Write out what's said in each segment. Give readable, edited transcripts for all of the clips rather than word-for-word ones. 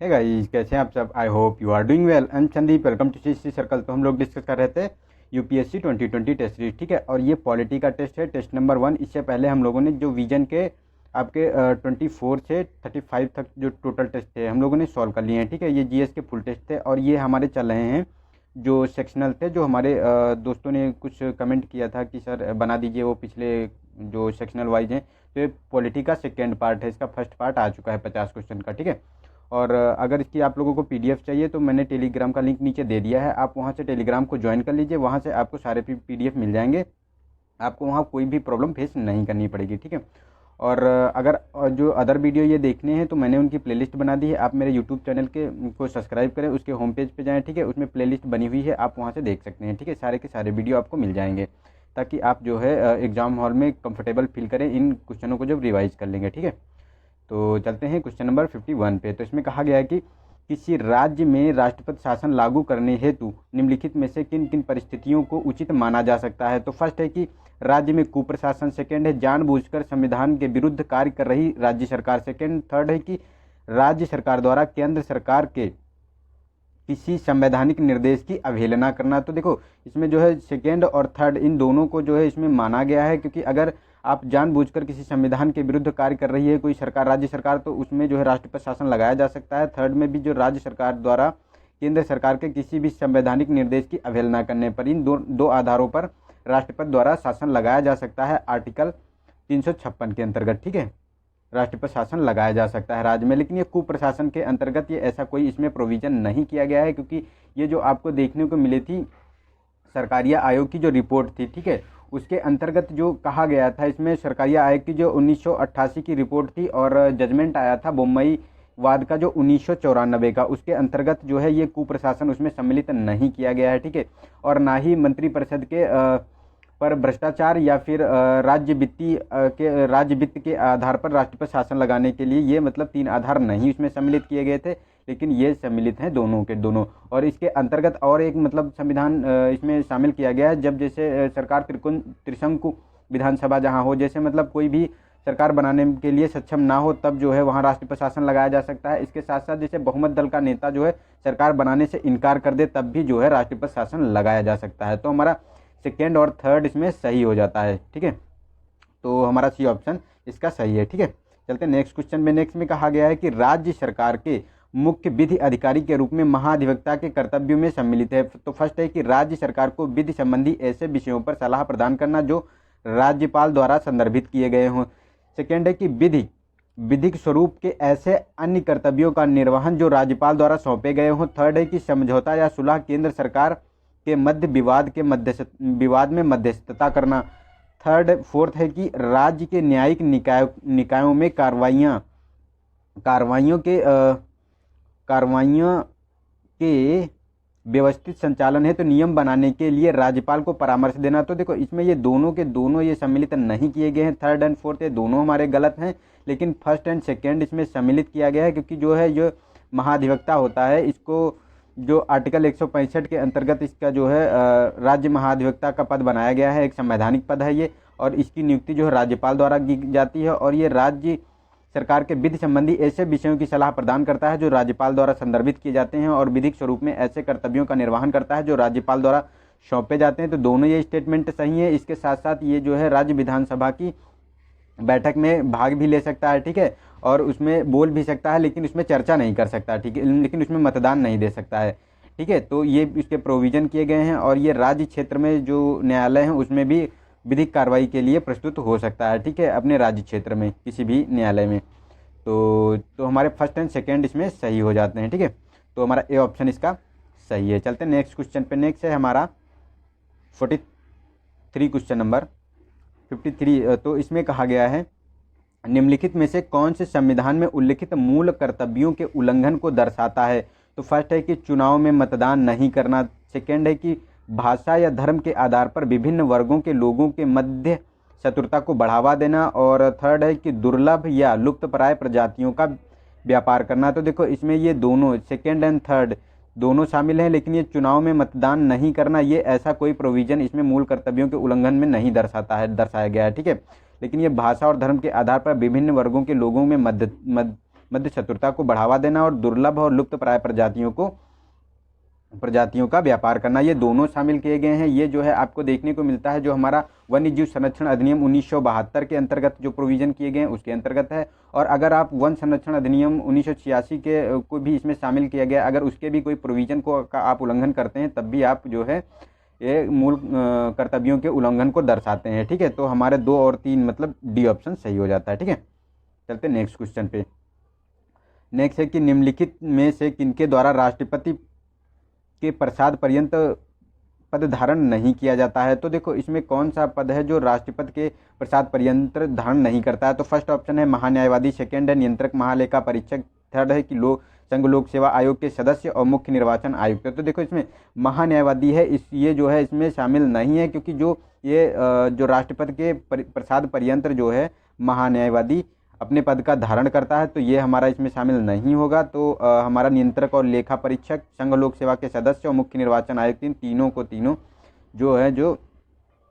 है गाइस, कैसे हैं आप सब। I hope you are doing well. And Sandeep, welcome to C circle. तो हम लोग डिस्कस कर रहे थे यूपीएससी 2020 टेस्ट सीरीज, ठीक है। और ये पॉलिटी का टेस्ट है, टेस्ट नंबर 1। इससे पहले हम लोगों ने जो विजन के आपके 24 से 35 तक जो टोटल टेस्ट थे हम लोगों ने सॉल्व कर लिए हैं, ठीक है। ये जीएस के फुल टेस्ट थे और ये हमारे चल रहे हैं जो सेक्शनल थे। जो हमारे दोस्तों ने कुछ कमेंट किया था कि सर बना दीजिए वो पिछले जो सेक्शनल वाइज हैं। तो ये पॉलिटी का सेकेंड पार्ट है, इसका फर्स्ट पार्ट आ चुका है 50 क्वेश्चन का, ठीक है। और अगर इसकी आप लोगों को पीडीएफ चाहिए तो मैंने टेलीग्राम का लिंक नीचे दे दिया है, आप वहाँ से टेलीग्राम को ज्वाइन कर लीजिए। वहाँ से आपको सारे पीडीएफ मिल जाएंगे, आपको वहाँ कोई भी प्रॉब्लम फेस नहीं करनी पड़ेगी, ठीक है। और अगर जो अदर वीडियो ये देखने हैं तो मैंने उनकी प्लेलिस्ट बना दी है। आप मेरे यूट्यूब चैनल के को सब्सक्राइब करें, उसके होम पेज पे जाएँ, ठीक है। उसमें प्लेलिस्ट बनी हुई है, आप वहाँ से देख सकते हैं, ठीक है। सारे के सारे वीडियो आपको मिल जाएंगे ताकि आप जो है एग्ज़ाम हॉल में कंफर्टेबल फील करें इन क्वेश्चनों को जब रिवाइज कर लेंगे, ठीक है। तो चलते हैं क्वेश्चन नंबर 51 पे। तो इसमें कहा गया है कि किसी राज्य में राष्ट्रपति शासन लागू करने हेतु निम्नलिखित में से किन किन परिस्थितियों को उचित माना जा सकता है। तो फर्स्ट है कि राज्य में कुप्रशासन, सेकेंड है जानबूझकर संविधान के विरुद्ध कार्य कर रही राज्य सरकार, सेकेंड थर्ड है कि राज्य सरकार द्वारा केंद्र सरकार के किसी संवैधानिक निर्देश की अवहेलना करना। तो देखो इसमें जो है सेकेंड और थर्ड इन दोनों को जो है इसमें माना गया है, क्योंकि अगर आप जानबूझकर किसी संविधान के विरुद्ध कार्य कर रही है कोई सरकार, राज्य सरकार, तो उसमें जो है राष्ट्रपति शासन लगाया जा सकता है। थर्ड में भी जो राज्य सरकार द्वारा केंद्र सरकार के किसी भी संवैधानिक निर्देश की अवहेलना करने पर इन दो आधारों पर राष्ट्रपति द्वारा शासन लगाया जा सकता है आर्टिकल 356 के अंतर्गत, ठीक है। राष्ट्रपति शासन लगाया जा सकता है राज्य में, लेकिन ये कुप्रशासन के अंतर्गत ये ऐसा कोई इसमें प्रोविजन नहीं किया गया है, क्योंकि ये जो आपको देखने को मिली थी सरकारिया आयोग की जो रिपोर्ट थी, ठीक है, उसके अंतर्गत जो कहा गया था इसमें सरकारिया आयोग की जो 1988 की रिपोर्ट थी और जजमेंट आया था बम्बई वाद का जो 1994 का, उसके अंतर्गत जो है ये कुप्रशासन उसमें सम्मिलित नहीं किया गया है, ठीक है। और ना ही मंत्रिपरिषद के पर भ्रष्टाचार या फिर राज्य वित्त के आधार पर राष्ट्रपति शासन लगाने के लिए ये मतलब 3 आधार नहीं इसमें सम्मिलित किए गए थे, लेकिन ये सम्मिलित हैं दोनों के दोनों। और इसके अंतर्गत और एक मतलब संविधान इसमें शामिल किया गया है, जब जैसे सरकार त्रिशंकु विधानसभा जहाँ हो, जैसे मतलब कोई भी सरकार बनाने के लिए सक्षम ना हो तब जो है वहाँ राष्ट्रपति शासन लगाया जा सकता है। इसके साथ साथ जैसे बहुमत दल का नेता जो है सरकार बनाने से इनकार कर दे तब भी जो है राष्ट्रपति शासन लगाया जा सकता है। तो हमारा सेकेंड और थर्ड इसमें सही हो जाता है, ठीक है। तो हमारा सी ऑप्शन इसका सही है, ठीक है। चलते नेक्स्ट क्वेश्चन में। नेक्स्ट में कहा गया है कि राज्य सरकार के मुख्य विधि अधिकारी के रूप में महाधिवक्ता के कर्तव्यों में सम्मिलित है। तो फर्स्ट है कि राज्य सरकार को विधि संबंधी ऐसे विषयों पर सलाह प्रदान करना जो राज्यपाल द्वारा संदर्भित किए गए हों। सेकेंड है कि विधिक स्वरूप के ऐसे अन्य कर्तव्यों का निर्वहन जो राज्यपाल द्वारा सौंपे गए हों। थर्ड है कि समझौता या सुलह केंद्र सरकार के मध्य विवाद में मध्यस्थता करना। फोर्थ है कि राज्य के न्यायिक निकायों में कार्रवाइयों के व्यवस्थित संचालन है तो नियम बनाने के लिए राज्यपाल को परामर्श देना। तो देखो इसमें ये दोनों के दोनों ये सम्मिलित नहीं किए गए हैं, थर्ड एंड फोर्थ ये दोनों हमारे गलत हैं, लेकिन फर्स्ट एंड सेकेंड इसमें सम्मिलित किया गया है, क्योंकि जो है जो महाधिवक्ता होता है इसको जो आर्टिकल 165 के अंतर्गत इसका जो है राज्य महाधिवक्ता का पद बनाया गया है, एक संवैधानिक पद है ये, और इसकी नियुक्ति जो है राज्यपाल द्वारा की जाती है। और ये राज्य सरकार के विधि संबंधी ऐसे विषयों की सलाह प्रदान करता है जो राज्यपाल द्वारा संदर्भित किए जाते हैं और विधिक स्वरूप में ऐसे कर्तव्यों का निर्वहन करता है जो राज्यपाल द्वारा सौंपे जाते हैं। तो दोनों ये स्टेटमेंट सही है। इसके साथ साथ ये जो है राज्य विधानसभा की बैठक में भाग भी ले सकता है, ठीक है, और उसमें बोल भी सकता है, लेकिन उसमें चर्चा नहीं कर सकता, ठीक है, लेकिन उसमें मतदान नहीं दे सकता है, ठीक है। तो ये इसके प्रोविज़न किए गए हैं। और ये राज्य क्षेत्र में जो न्यायालय हैं उसमें भी विधिक कार्रवाई के लिए प्रस्तुत हो सकता है, ठीक है, अपने राज्य क्षेत्र में किसी भी न्यायालय में। तो हमारे फर्स्ट एंड सेकेंड इसमें सही हो जाते हैं, ठीक है। तो हमारा ए ऑप्शन इसका सही है। चलते हैं नेक्स्ट क्वेश्चन पे। नेक्स्ट है हमारा 43 क्वेश्चन नंबर 53। तो इसमें कहा गया है निम्नलिखित में से कौन से संविधान में उल्लिखित मूल कर्तव्यों के उल्लंघन को दर्शाता है। तो फर्स्ट है कि चुनाव में मतदान नहीं करना। सेकेंड है कि भाषा या धर्म के आधार पर विभिन्न वर्गों के लोगों के मध्य शत्रुता को बढ़ावा देना। और थर्ड है कि दुर्लभ या लुप्तप्राय प्रजातियों का व्यापार करना। तो देखो इसमें ये दोनों सेकेंड एंड थर्ड दोनों शामिल हैं, लेकिन ये चुनाव में मतदान नहीं करना ये ऐसा कोई प्रोविज़न इसमें मूल कर्तव्यों के उल्लंघन में नहीं दर्शाया गया है, ठीक है। लेकिन ये भाषा और धर्म के आधार पर विभिन्न वर्गों के लोगों में मध्य चतुरता को बढ़ावा देना और दुर्लभ और लुप्तप्राय प्रजातियों का व्यापार करना, ये दोनों शामिल किए गए हैं। ये जो है आपको देखने को मिलता है जो हमारा वन्य जीव संरक्षण अधिनियम 1972 के अंतर्गत जो प्रोविजन किए गए हैं उसके अंतर्गत है। और अगर आप वन संरक्षण अधिनियम 1986 के को भी इसमें शामिल किया गया, अगर उसके भी कोई प्रोविजन को का आप उल्लंघन करते हैं तब भी आप जो है ये मूल कर्तव्यों के उल्लंघन को दर्शाते हैं। ठीक है, तो हमारे 2 और 3 मतलब डी ऑप्शन सही हो जाता है। ठीक है, चलते नेक्स्ट क्वेश्चन पे। नेक्स्ट है कि निम्नलिखित में से किनके द्वारा राष्ट्रपति के प्रसाद पर्यंत पद धारण नहीं किया जाता है। तो देखो इसमें कौन सा पद है जो राष्ट्रपति के प्रसाद पर्यंत धारण नहीं करता है। तो फर्स्ट ऑप्शन है महान्यायवादी, सेकंड है नियंत्रक महालेखा परीक्षक, थर्ड है कि संघ लोक सेवा आयोग के सदस्य और मुख्य निर्वाचन आयुक्त। तो देखो इसमें महान्यायवादी है, ये जो है इसमें शामिल नहीं है, क्योंकि जो राष्ट्रपति के प्रसाद पर्यंत जो है महान्यायवादी अपने पद का धारण करता है, तो ये हमारा इसमें शामिल नहीं होगा। तो हमारा नियंत्रक और लेखा परीक्षक, संघ लोक सेवा के सदस्य और मुख्य निर्वाचन आयुक्त, इन तीनों जो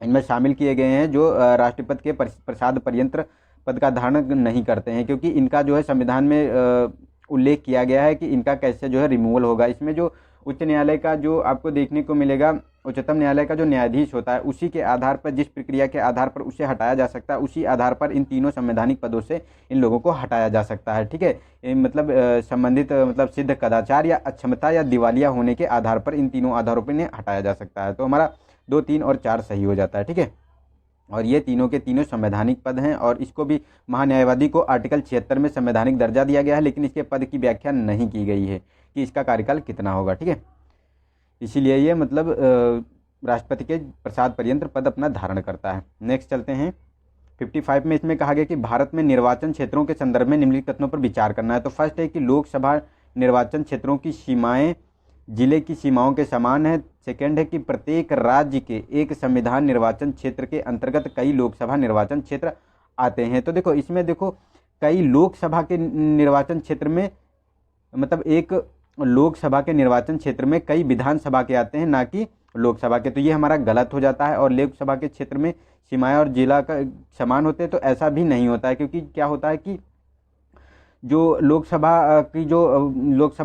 इनमें शामिल किए गए हैं जो राष्ट्रपति के प्रसाद पर्यंत पद का धारण नहीं करते हैं, क्योंकि इनका जो है संविधान में उल्लेख किया गया है कि इनका कैसे जो है रिमूवल होगा। इसमें जो उच्च न्यायालय का जो आपको देखने को मिलेगा, उच्चतम न्यायालय का जो न्यायाधीश होता है उसी के आधार पर, जिस प्रक्रिया के आधार पर उसे हटाया जा सकता है, उसी आधार पर इन तीनों संवैधानिक पदों से इन लोगों को हटाया जा सकता है। ठीक है, मतलब संबंधित मतलब सिद्ध कदाचार या अक्षमता या दिवालिया होने के आधार पर इन तीनों आधारों पर इन्हें हटाया जा सकता है। तो हमारा 2, 3 और 4 सही हो जाता है। ठीक है, और ये तीनों के तीनों संवैधानिक पद हैं और इसको भी महान्यायवादी को आर्टिकल 76 में संवैधानिक दर्जा दिया गया है, लेकिन इसके पद की व्याख्या नहीं की गई है कि इसका कार्यकाल कितना होगा। ठीक है, इसीलिए ये मतलब राष्ट्रपति के प्रसाद पर्यंत पद अपना धारण करता है। नेक्स्ट चलते हैं 55 में। इसमें कहा गया कि भारत में निर्वाचन क्षेत्रों के संदर्भ में निम्नलिखित तथ्यों पर विचार करना है। तो फर्स्ट है कि लोकसभा निर्वाचन क्षेत्रों की सीमाएं जिले की सीमाओं के समान है। सेकंड है कि प्रत्येक राज्य के एक संविधान निर्वाचन क्षेत्र के अंतर्गत कई लोकसभा निर्वाचन क्षेत्र आते हैं। तो देखो इसमें देखो कई लोकसभा के निर्वाचन क्षेत्र में, मतलब एक लोकसभा के निर्वाचन क्षेत्र में कई विधानसभा के आते हैं, ना कि लोकसभा के। तो ये हमारा गलत हो जाता है। और लोकसभा के क्षेत्र में सीमाएं और जिला का समान होते हैं, तो ऐसा भी नहीं होता है, क्योंकि क्या होता है कि जो लोकसभा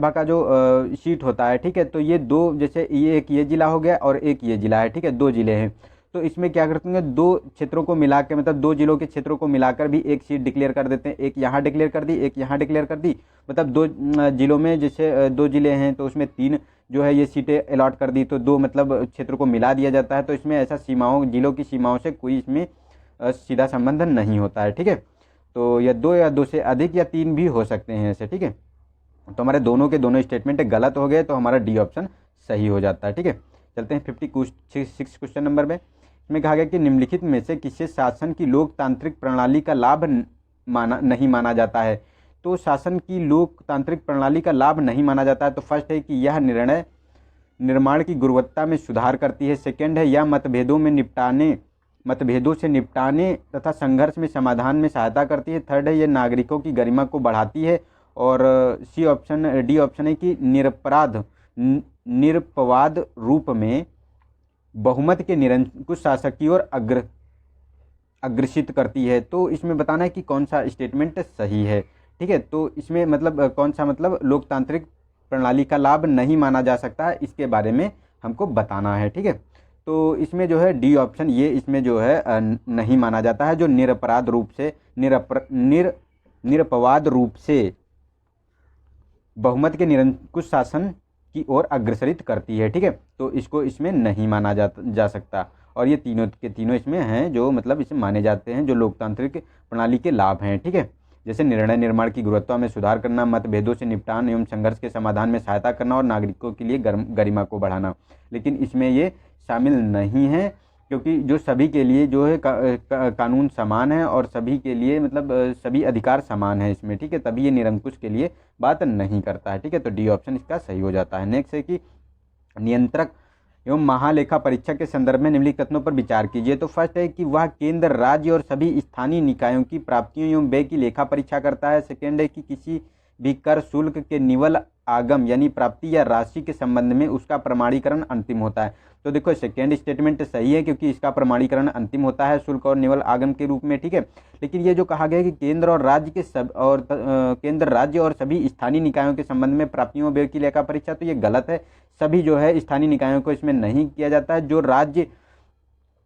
का जो सीट होता है, ठीक है, तो ये 2, जैसे ये एक ये जिला हो गया और एक ये जिला है, ठीक है, 2 जिले हैं। तो इसमें क्या करते हैं, 2 क्षेत्रों को मिला के, मतलब 2 जिलों के क्षेत्रों को मिलाकर भी एक सीट डिक्लेयर कर देते हैं। एक यहाँ डिक्लेयर कर दी, एक यहाँ डिक्लेयर कर दी, मतलब 2 जिलों में जैसे 2 जिले हैं तो उसमें 3 जो है ये सीटें अलॉट कर दी, तो 2 मतलब क्षेत्र को मिला दिया जाता है। तो इसमें ऐसा जिलों की सीमाओं से कोई इसमें सीधा संबंध नहीं होता है। ठीक है, तो या 2 या 2 से अधिक या 3 भी हो सकते हैं ऐसे। ठीक है, तो हमारे दोनों के दोनों स्टेटमेंट गलत हो गए, तो हमारा डी ऑप्शन सही हो जाता है। ठीक है, चलते हैं 56 क्वेश्चन नंबर में। इसमें कहा गया कि निम्नलिखित में से किसे शासन की लोकतांत्रिक प्रणाली का लाभ नहीं माना जाता है। तो शासन की लोकतांत्रिक प्रणाली का लाभ नहीं माना जाता है। तो फर्स्ट है कि यह निर्णय निर्माण की गुणवत्ता में सुधार करती है। सेकंड है यह मतभेदों से निपटाने तथा संघर्ष में समाधान में सहायता करती है। थर्ड है यह नागरिकों की गरिमा को बढ़ाती है। और डी ऑप्शन है कि निरपवाद रूप में बहुमत के निरंकुश शासक की ओर अग्रसित करती है। तो इसमें बताना है कि कौन सा स्टेटमेंट सही है। ठीक है, तो इसमें मतलब कौन सा मतलब लोकतांत्रिक प्रणाली का लाभ नहीं माना जा सकता है, इसके बारे में हमको बताना है। ठीक है, तो इसमें जो है डी ऑप्शन ये इसमें जो है नहीं माना जाता है, जो निरपराध रूप से निरपवाद रूप से बहुमत के निरंकुश शासन की ओर अग्रसरित करती है। ठीक है, तो इसको इसमें नहीं माना जा सकता। और ये तीनों के तीनों इसमें हैं जो मतलब इसमें माने जाते हैं, जो लोकतांत्रिक प्रणाली के लाभ हैं। ठीक है, जैसे निर्णय निर्माण की गुणवत्ता में सुधार करना, मतभेदों से निपटान एवं संघर्ष के समाधान में सहायता करना और नागरिकों के लिए गरिमा को बढ़ाना। लेकिन इसमें ये शामिल नहीं है, क्योंकि जो सभी के लिए जो है कानून समान है और सभी के लिए मतलब सभी अधिकार समान है इसमें। ठीक है, तभी ये निरंकुश के लिए बात नहीं करता है। ठीक है, तो डी ऑप्शन इसका सही हो जाता है। नेक्स्ट है कि नियंत्रक एवं महालेखा परीक्षक के संदर्भ में निम्नलिखित तथ्यों पर विचार कीजिए। तो फर्स्ट है कि वह केंद्र, राज्य और सभी स्थानीय निकायों की प्राप्तियों एवं व्यय की लेखा परीक्षा करता है। सेकेंड है कि किसी भी कर शुल्क के निवल आगम यानी प्राप्ति या राशि के संबंध में उसका प्रमाणीकरण अंतिम होता है। तो देखो सेकेंड स्टेटमेंट सही है क्योंकि इसका प्रमाणीकरण अंतिम होता है शुल्क और निवल आगम के रूप में, ठीक है। लेकिन ये जो कहा गया है कि केंद्र और राज्य के सब और केंद्र राज्य और सभी स्थानीय निकायों के संबंध में प्राप्तियों व्यय की लेखा परीक्षा, तो ये गलत है। सभी जो है स्थानीय निकायों को इसमें नहीं किया जाता है। जो राज्य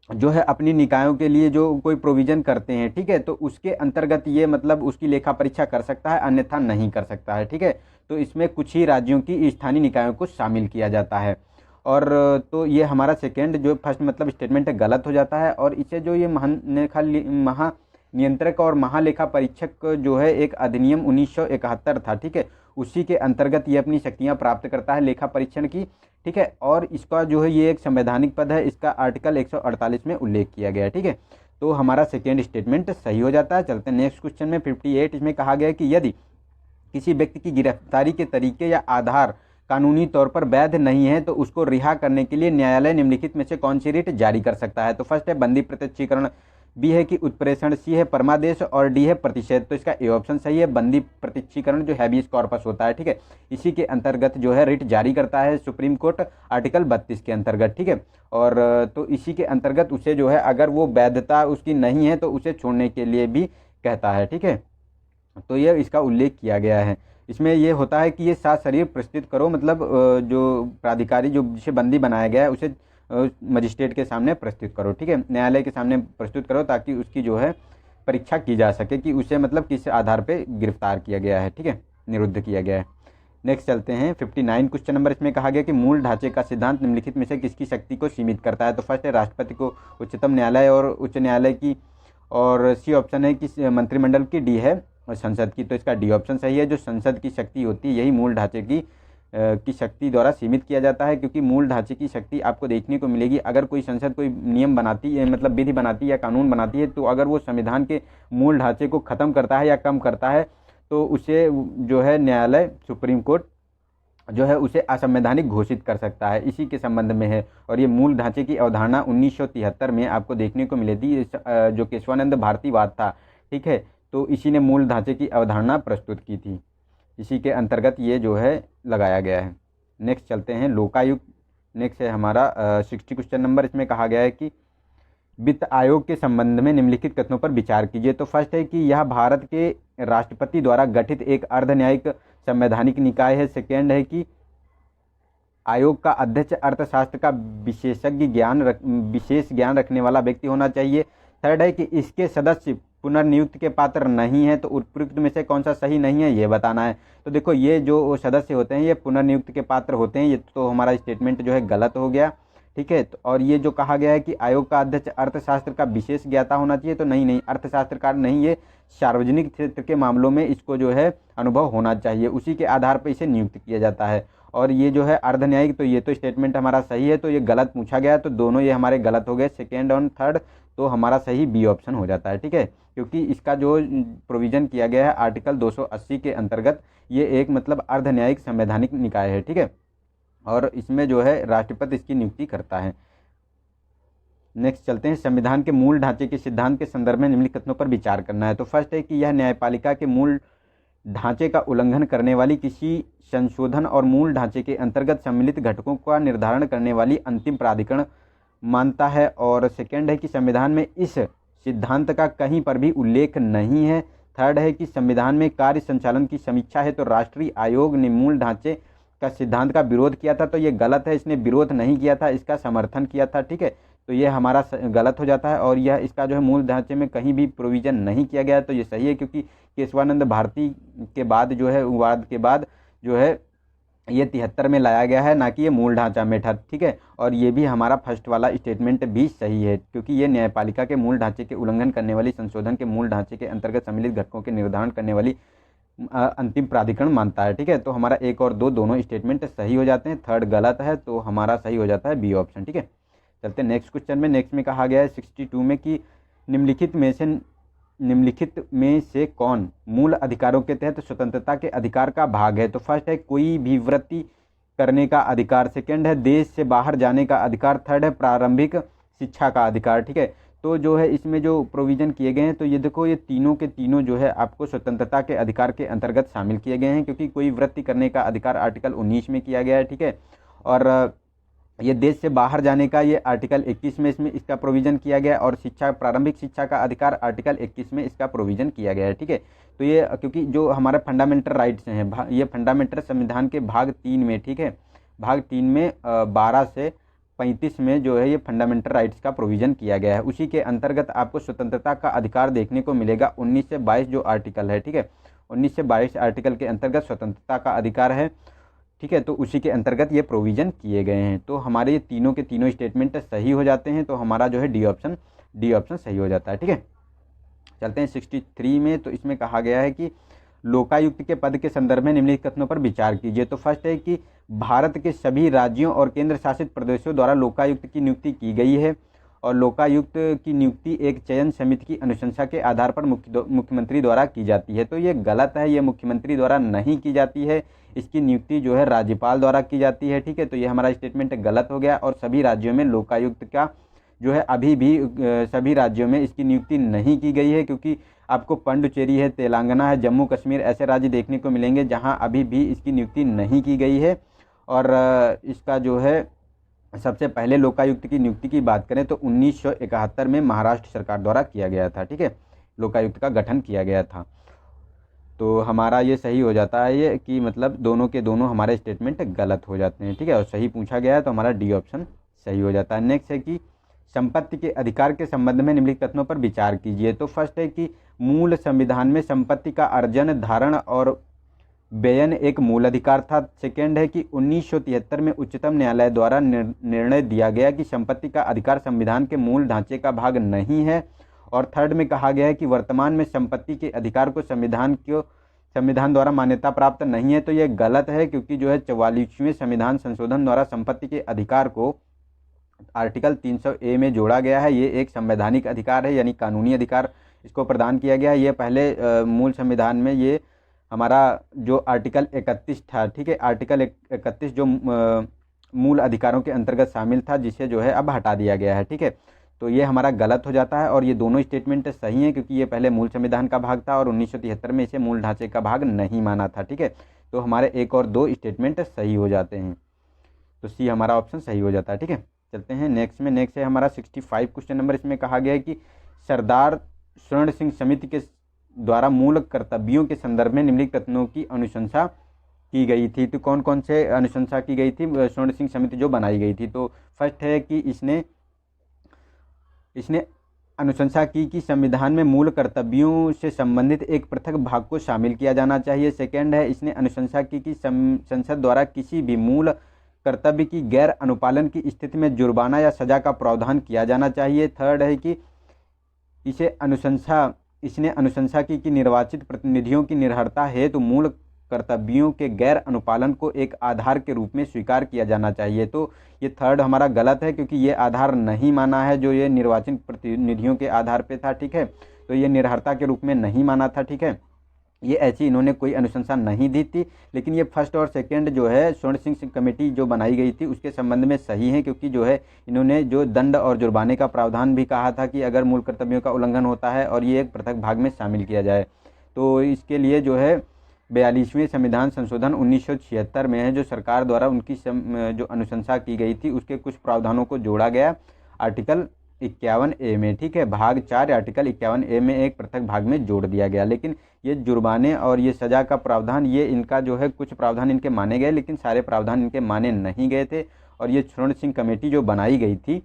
जो है अपनी निकायों के लिए जो कोई प्रोविजन करते हैं, ठीक है, तो उसके अंतर्गत ये मतलब उसकी लेखा परीक्षा कर सकता है, अन्यथा नहीं कर सकता है, ठीक है। तो इसमें कुछ ही राज्यों की स्थानीय निकायों को शामिल किया जाता है। और तो ये हमारा सेकेंड जो फर्स्ट मतलब स्टेटमेंट है गलत हो जाता है। और इसे जो ये महानियंत्रक और महालेखा परीक्षक जो है एक अधिनियम 1971 था, ठीक है, उसी के अंतर्गत ये अपनी शक्तियाँ प्राप्त करता है लेखा परीक्षण की, ठीक है। और इसका जो है ये एक संवैधानिक पद है, इसका आर्टिकल 148 में उल्लेख किया गया है, ठीक है। तो हमारा सेकेंड स्टेटमेंट सही हो जाता है। चलते हैं नेक्स्ट क्वेश्चन में 58। इसमें कहा गया है कि यदि किसी व्यक्ति की गिरफ्तारी के तरीके या आधार कानूनी तौर पर वैध नहीं है तो उसको रिहा करने के लिए न्यायालय निम्नलिखित में से कौन सी रिट जारी कर सकता है। तो फर्स्ट है बंदी प्रत्यक्षीकरण, बी है कि उत्प्रेषण, सी है परमादेश और डी है प्रतिषेध। तो इसका ए ऑप्शन सही है, बंदी प्रत्यक्षीकरण जो हैबियस कॉर्पस होता है, ठीक है, इसी के अंतर्गत जो है रिट जारी करता है सुप्रीम कोर्ट आर्टिकल 32 के अंतर्गत, ठीक है। और तो इसी के अंतर्गत उसे जो है अगर वो वैधता उसकी नहीं है तो उसे छोड़ने के लिए भी कहता है, ठीक है। तो ये इसका उल्लेख किया गया है। इसमें ये होता है कि ये सात शरीर प्रस्तुत करो, मतलब जो प्राधिकारी जो जिसे बंदी बनाया गया है उसे मजिस्ट्रेट के सामने प्रस्तुत करो, ठीक है, न्यायालय के सामने प्रस्तुत करो ताकि उसकी जो है परीक्षा की जा सके कि उसे मतलब किस आधार पे गिरफ्तार किया गया है, ठीक है, निरुद्ध किया गया है। नेक्स्ट चलते हैं 59 क्वेश्चन नंबर। इसमें कहा गया कि मूल ढांचे का सिद्धांत निम्नलिखित में से किसकी शक्ति को सीमित करता है। तो फर्स्ट है राष्ट्रपति को, उच्चतम न्यायालय और उच्च न्यायालय की, और सी ऑप्शन है कि मंत्रिमंडल की, डी है और संसद की। तो इसका डी ऑप्शन सही है, जो संसद की शक्ति होती है यही मूल ढांचे की शक्ति द्वारा सीमित किया जाता है। क्योंकि मूल ढांचे की शक्ति आपको देखने को मिलेगी अगर कोई संसद कोई नियम बनाती है, मतलब विधि बनाती है या कानून बनाती है, तो अगर वो संविधान के मूल ढांचे को ख़त्म करता है या कम करता है तो उसे जो है न्यायालय सुप्रीम कोर्ट जो है उसे असंवैधानिक घोषित कर सकता है, इसी के संबंध में है। और ये मूल ढांचे की अवधारणा 1973 में आपको देखने को मिली थी, जो केशवानंद भारतीवाद था, ठीक है, तो इसी ने मूल ढांचे की अवधारणा प्रस्तुत की थी, इसी के अंतर्गत ये जो है लगाया गया है। नेक्स्ट चलते हैं लोकायुक्त। नेक्स्ट है हमारा 60 क्वेश्चन नंबर। इसमें कहा गया है कि वित्त आयोग के संबंध में निम्नलिखित कथनों पर विचार कीजिए। तो फर्स्ट है कि यह भारत के राष्ट्रपति द्वारा गठित एक अर्धन्यायिक संवैधानिक निकाय है। सेकेंड है कि आयोग का अध्यक्ष अर्थशास्त्र का विशेष ज्ञान रखने वाला व्यक्ति होना चाहिए। थर्ड है कि इसके सदस्य पुनर्नियुक्ति के पात्र नहीं है। तो उपयुक्त में से कौन सा सही नहीं है ये बताना है। तो देखो ये जो सदस्य होते हैं ये पुनर्नियुक्ति के पात्र होते हैं, ये तो हमारा स्टेटमेंट जो है गलत हो गया, ठीक है। तो और ये जो कहा गया है कि आयोग का अध्यक्ष अर्थशास्त्र का विशेष ज्ञाता होना चाहिए, तो नहीं अर्थशास्त्रकार नहीं, ये सार्वजनिक क्षेत्र के मामलों में इसको जो है अनुभव होना चाहिए, उसी के आधार पर इसे नियुक्त किया जाता है। और ये जो है अर्धन्यायिक, तो ये तो स्टेटमेंट हमारा सही है, तो ये गलत पूछा गया, तो दोनों ये हमारे गलत हो गए, सेकेंड और थर्ड, तो हमारा सही बी ऑप्शन हो जाता है, ठीक है। क्योंकि इसका जो प्रोविज़न किया गया है आर्टिकल 280 के अंतर्गत, ये एक मतलब अर्धन्यायिक संवैधानिक निकाय है, ठीक है, और इसमें जो है राष्ट्रपति इसकी नियुक्ति करता है। नेक्स्ट चलते हैं संविधान के मूल ढांचे के सिद्धांत के संदर्भ में निम्नलिखित कथनों पर विचार करना है। तो फर्स्ट है कि यह न्यायपालिका के मूल ढांचे का उल्लंघन करने वाली किसी संशोधन और मूल ढांचे के अंतर्गत सम्मिलित घटकों का निर्धारण करने वाली अंतिम प्राधिकरण मानता है। और सेकेंड है कि संविधान में इस सिद्धांत का कहीं पर भी उल्लेख नहीं है। थर्ड है कि संविधान में कार्य संचालन की समीक्षा है, तो राष्ट्रीय आयोग ने मूल ढांचे का सिद्धांत का विरोध किया था, तो ये गलत है, इसने विरोध नहीं किया था, इसका समर्थन किया था, ठीक है, तो ये हमारा गलत हो जाता है। और यह इसका जो है मूल ढांचे में कहीं भी प्रोविज़न नहीं किया गया, तो ये सही है, क्योंकि केशवानंद भारती के बाद जो है वाद के बाद जो है ये 73 में लाया गया है, ना कि ये मूल ढांचा में था, ठीक है। और ये भी हमारा फर्स्ट वाला स्टेटमेंट भी सही है, क्योंकि ये न्यायपालिका के मूल ढांचे के उल्लंघन करने वाली संशोधन के मूल ढांचे के अंतर्गत सम्मिलित घटकों के निर्धारण करने वाली अंतिम प्राधिकरण मानता है, ठीक है। तो हमारा एक और दो दोनों स्टेटमेंट सही हो जाते हैं, थर्ड गलत है, तो हमारा सही हो जाता है बी ऑप्शन, ठीक है। चलते हैं नेक्स्ट क्वेश्चन में। नेक्स्ट में कहा गया है 62 में कि निम्नलिखित में से कौन मूल अधिकारों के तहत स्वतंत्रता के अधिकार का भाग है। तो फर्स्ट है कोई भी वृत्ति करने का अधिकार, सेकंड है देश से बाहर जाने का अधिकार, थर्ड है प्रारंभिक शिक्षा का अधिकार, ठीक है। तो जो है इसमें जो प्रोविज़न किए गए हैं, तो ये देखो ये तीनों के तीनों जो है आपको स्वतंत्रता के अधिकार के अंतर्गत शामिल किए गए हैं, क्योंकि कोई वृत्ति करने का अधिकार आर्टिकल 19 में किया गया है, ठीक है। और ये देश से बाहर जाने का ये आर्टिकल 21 में इसमें इसका प्रोविज़न किया गया है, और शिक्षा, प्रारंभिक शिक्षा का अधिकार आर्टिकल 21 में इसका प्रोविज़न किया गया है, ठीक है। तो ये क्योंकि जो हमारे फंडामेंटल राइट्स हैं, ये फंडामेंटल संविधान के भाग 3 में, ठीक है, भाग 3 में 12 से 35 में जो है ये फंडामेंटल राइट्स का प्रोविज़न किया गया है। उसी के अंतर्गत आपको स्वतंत्रता का अधिकार देखने को मिलेगा 19 से 22 जो आर्टिकल है, ठीक है, 19 से 22 आर्टिकल के अंतर्गत स्वतंत्रता का अधिकार है, ठीक है। तो उसी के अंतर्गत ये प्रोविज़न किए गए हैं। तो हमारे ये तीनों के तीनों स्टेटमेंट सही हो जाते हैं, तो हमारा जो है डी ऑप्शन सही हो जाता है, ठीक है। चलते हैं 63 में। तो इसमें कहा गया है कि लोकायुक्त के पद के संदर्भ में निम्नलिखित कथनों पर विचार कीजिए। तो फर्स्ट है कि भारत के सभी राज्यों और केंद्र शासित प्रदेशों द्वारा लोकायुक्त की नियुक्ति की गई है, और लोकायुक्त की नियुक्ति एक चयन समिति की अनुशंसा के आधार पर मुख्यमंत्री द्वारा की जाती है। तो ये गलत है, ये मुख्यमंत्री द्वारा नहीं की जाती है, इसकी नियुक्ति जो है राज्यपाल द्वारा की जाती है, ठीक है। तो ये हमारा स्टेटमेंट गलत हो गया, और सभी राज्यों में लोकायुक्त का जो है अभी भी सभी राज्यों में इसकी नियुक्ति नहीं की गई है, क्योंकि आपको पुडुचेरी है, तेलंगाना है, जम्मू कश्मीर ऐसे राज्य देखने को मिलेंगे जहां अभी भी इसकी नियुक्ति नहीं की गई है। और इसका जो है सबसे पहले लोकायुक्त की नियुक्ति की बात करें तो 1971 में महाराष्ट्र सरकार द्वारा किया गया था, ठीक है, लोकायुक्त का गठन किया गया था। तो हमारा ये सही हो जाता है, ये कि मतलब दोनों के दोनों हमारे स्टेटमेंट गलत हो जाते हैं, ठीक है, और सही पूछा गया है, तो हमारा डी ऑप्शन सही हो जाता है। नेक्स्ट है कि संपत्ति के अधिकार के संबंध में निम्नलिखित कथनों पर विचार कीजिए। तो फर्स्ट है कि मूल संविधान में संपत्ति का अर्जन, धारण और बेयन एक मूल अधिकार था। सेकेंड है कि 1973 में उच्चतम न्यायालय द्वारा निर्णय दिया गया कि संपत्ति का अधिकार संविधान के मूल ढांचे का भाग नहीं है। और थर्ड में कहा गया है कि वर्तमान में संपत्ति के अधिकार को संविधान द्वारा मान्यता प्राप्त नहीं है। तो ये गलत है, क्योंकि जो है 44वें संविधान संशोधन द्वारा संपत्ति के अधिकार को आर्टिकल 300A में जोड़ा गया है। ये एक संवैधानिक अधिकार है, यानी कानूनी अधिकार इसको प्रदान किया गया है। ये पहले मूल संविधान में ये हमारा जो आर्टिकल 31 था, ठीक है, आर्टिकल 31 जो मूल अधिकारों के अंतर्गत शामिल था, जिसे जो है अब हटा दिया गया है, ठीक है। तो ये हमारा गलत हो जाता है, और ये दोनों स्टेटमेंट सही हैं, क्योंकि ये पहले मूल संविधान का भाग था और 1973 में इसे मूल ढांचे का भाग नहीं माना था, ठीक है। तो हमारे 1 और 2 स्टेटमेंट सही हो जाते हैं, तो सी हमारा ऑप्शन सही हो जाता है, ठीक है। चलते हैं नेक्स्ट में। नेक्स्ट है हमारा 65 क्वेश्चन नंबर। इसमें कहा गया है कि सरदार स्वर्ण सिंह समिति के द्वारा मूल कर्तव्यों के संदर्भ में निम्नलिखित कथनों की अनुशंसा की गई थी। तो कौन कौन से अनुशंसा की गई थी स्वर्ण सिंह समिति जो बनाई गई थी? तो फर्स्ट है कि इसने अनुशंसा की कि संविधान में मूल कर्तव्यों से संबंधित एक पृथक भाग को शामिल किया जाना चाहिए। सेकेंड है इसने अनुशंसा की कि संसद द्वारा किसी भी मूल कर्तव्य की गैर अनुपालन की स्थिति में जुर्माना या सजा का प्रावधान किया जाना चाहिए। थर्ड है कि इसने अनुशंसा की कि निर्वाचित प्रतिनिधियों की निर्भरता हेतु मूल कर्तव्यों के गैर अनुपालन को एक आधार के रूप में स्वीकार किया जाना चाहिए। तो ये थर्ड हमारा गलत है, क्योंकि ये आधार नहीं माना है जो ये निर्वाचित प्रतिनिधियों के आधार पे था, ठीक है। तो ये निर्भरता के रूप में नहीं माना था, ठीक है। ये ऐसी इन्होंने कोई अनुशंसा नहीं दी थी। लेकिन ये फर्स्ट और सेकंड जो है स्वर्ण सिंह कमेटी जो बनाई गई थी उसके संबंध में सही है, क्योंकि जो है इन्होंने जो दंड और जुर्माने का प्रावधान भी कहा था कि अगर मूल कर्तव्यों का उल्लंघन होता है और ये एक पृथक भाग में शामिल किया जाए। तो इसके लिए जो है 42वें संविधान संशोधन 1976 में है, जो सरकार द्वारा उनकी जो अनुशंसा की गई थी उसके कुछ प्रावधानों को जोड़ा गया आर्टिकल 51A में, ठीक है। भाग 4 आर्टिकल 51A में एक पृथक भाग में जोड़ दिया गया। लेकिन ये जुर्माने और ये सजा का प्रावधान, ये इनका जो है कुछ प्रावधान इनके माने गए, लेकिन सारे प्रावधान इनके माने नहीं गए थे। और ये स्वर्ण सिंह कमेटी जो बनाई गई थी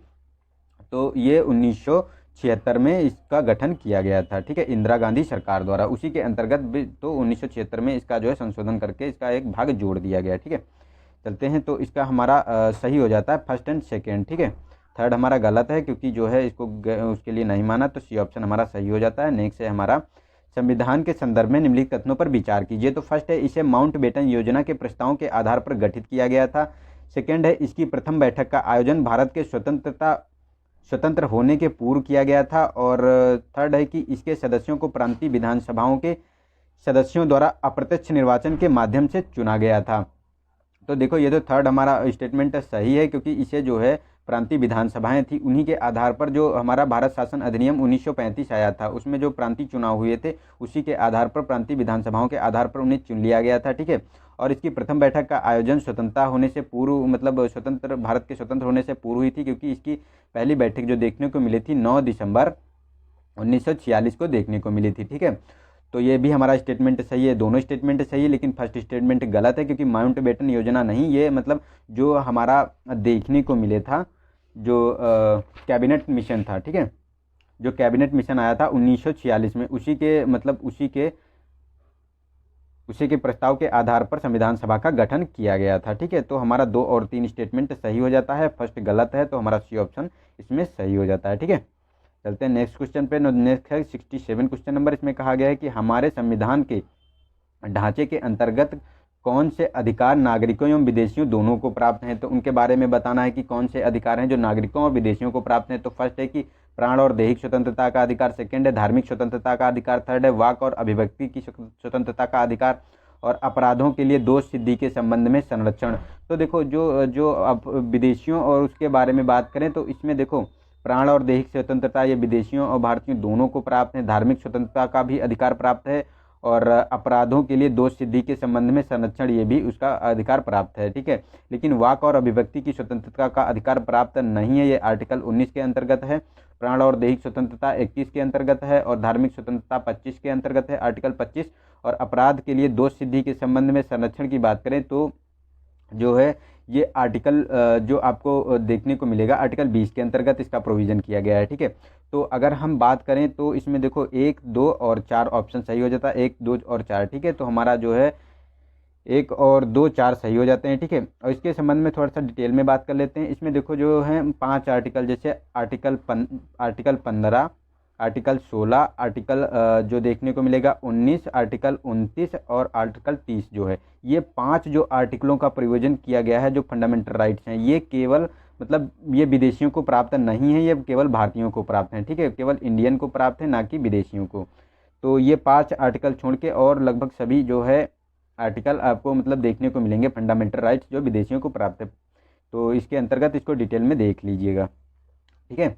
तो ये 1976 में इसका गठन किया गया था, ठीक है, इंदिरा गांधी सरकार द्वारा। उसी के अंतर्गत भी तो 1976 में इसका जो है संशोधन करके इसका एक भाग जोड़ दिया गया, ठीक है। चलते हैं, तो इसका हमारा सही हो जाता है फर्स्ट एंड सेकेंड, ठीक है। थर्ड हमारा गलत है, क्योंकि जो है इसको उसके लिए नहीं माना, तो सी ऑप्शन हमारा सही हो जाता है। नेक्स्ट है हमारा संविधान के संदर्भ में निम्नलिखित कथनों पर विचार कीजिए। तो फर्स्ट है इसे माउंटबेटन योजना के प्रस्तावों के आधार पर गठित किया गया था। सेकेंड है इसकी प्रथम बैठक का आयोजन भारत के स्वतंत्र होने के पूर्व किया गया था। और थर्ड है कि इसके सदस्यों को प्रांतीय विधानसभाओं के सदस्यों द्वारा अप्रत्यक्ष निर्वाचन के माध्यम से चुना गया था। तो देखो ये तो थर्ड हमारा स्टेटमेंट सही है, क्योंकि इसे जो है प्रांतीय विधानसभाएं थी, उन्हीं के आधार पर जो हमारा भारत शासन अधिनियम 1935 आया था, उसमें जो प्रांतीय चुनाव हुए थे उसी के आधार पर प्रांतीय विधानसभाओं के आधार पर उन्हें चुन लिया गया था। ठीक है, और इसकी प्रथम बैठक का आयोजन स्वतंत्रता होने से पूर्व, मतलब स्वतंत्र भारत के स्वतंत्र होने से पूर्व हुई थी, क्योंकि इसकी पहली बैठक जो देखने को मिली थी 9 दिसंबर 1946 को देखने को मिली थी। ठीक है, तो ये भी हमारा स्टेटमेंट सही है, दोनों स्टेटमेंट सही है, लेकिन फर्स्ट स्टेटमेंट गलत है, क्योंकि माउंटबेटन योजना नहीं, ये मतलब जो हमारा देखने को मिले था जो कैबिनेट मिशन था। ठीक है, जो कैबिनेट मिशन आया था 1946 में, उसी के मतलब उसी के प्रस्ताव के आधार पर संविधान सभा का गठन किया गया था। ठीक है, तो हमारा 2 और 3 स्टेटमेंट सही हो जाता है, फर्स्ट गलत है, तो हमारा सी ऑप्शन इसमें सही हो जाता है। ठीक है, चलते हैं नेक्स्ट क्वेश्चन पे। नेक्स्ट है 67 क्वेश्चन नंबर। इसमें कहा गया है कि हमारे संविधान के ढांचे के अंतर्गत कौन से अधिकार नागरिकों एवं विदेशियों दोनों को प्राप्त हैं। तो उनके बारे में बताना है कि कौन से अधिकार हैं जो नागरिकों और विदेशियों को प्राप्त हैं। तो फर्स्ट है कि प्राण और दैहिक स्वतंत्रता का अधिकार, सेकंड है धार्मिक स्वतंत्रता का अधिकार, थर्ड है वाक और अभिव्यक्ति की स्वतंत्रता का अधिकार, और अपराधों के लिए दोष सिद्धि के संबंध में संरक्षण। तो देखो जो अब विदेशियों और उसके बारे में बात करें तो इसमें देखो प्राण और दैहिक स्वतंत्रता ये विदेशियों और भारतीयों दोनों को प्राप्त है, धार्मिक स्वतंत्रता का भी अधिकार प्राप्त है, और अपराधों के लिए दोष सिद्धि के संबंध में संरक्षण ये भी उसका अधिकार प्राप्त है। ठीक है, लेकिन वाक और अभिव्यक्ति की स्वतंत्रता का अधिकार प्राप्त नहीं है, ये आर्टिकल 19 के अंतर्गत है। प्राण और दैहिक स्वतंत्रता 21 के अंतर्गत है, और धार्मिक स्वतंत्रता 25 के अंतर्गत है, आर्टिकल 25। और अपराध के लिए दोष सिद्धि के संबंध में संरक्षण की बात करें तो जो है ये आर्टिकल जो आपको देखने को मिलेगा आर्टिकल 20 के अंतर्गत इसका प्रोविज़न किया गया है। ठीक है, तो अगर हम बात करें तो इसमें देखो 1, 2 और 4 ऑप्शन सही हो जाता है, 1, 2 और 4। ठीक है, तो हमारा जो है 1 और 2, 4 सही हो जाते हैं। ठीक है, और इसके संबंध में थोड़ा सा डिटेल में बात कर लेते हैं। इसमें देखो जो है 5 आर्टिकल, जैसे आर्टिकल 15, आर्टिकल 16, आर्टिकल जो देखने को मिलेगा 19, आर्टिकल 29 और आर्टिकल 30 जो है, ये 5 जो आर्टिकलों का प्रयोजन किया गया है जो फंडामेंटल राइट्स हैं, ये केवल मतलब ये विदेशियों को प्राप्त नहीं है, ये केवल भारतीयों को प्राप्त हैं। ठीक है, केवल इंडियन को प्राप्त है, ना कि विदेशियों को। तो ये 5 आर्टिकल छोड़ के और लगभग सभी जो है आर्टिकल आपको मतलब देखने को मिलेंगे फंडामेंटल राइट्स जो विदेशियों को प्राप्त है। तो इसके अंतर्गत इसको डिटेल में देख लीजिएगा। ठीक है,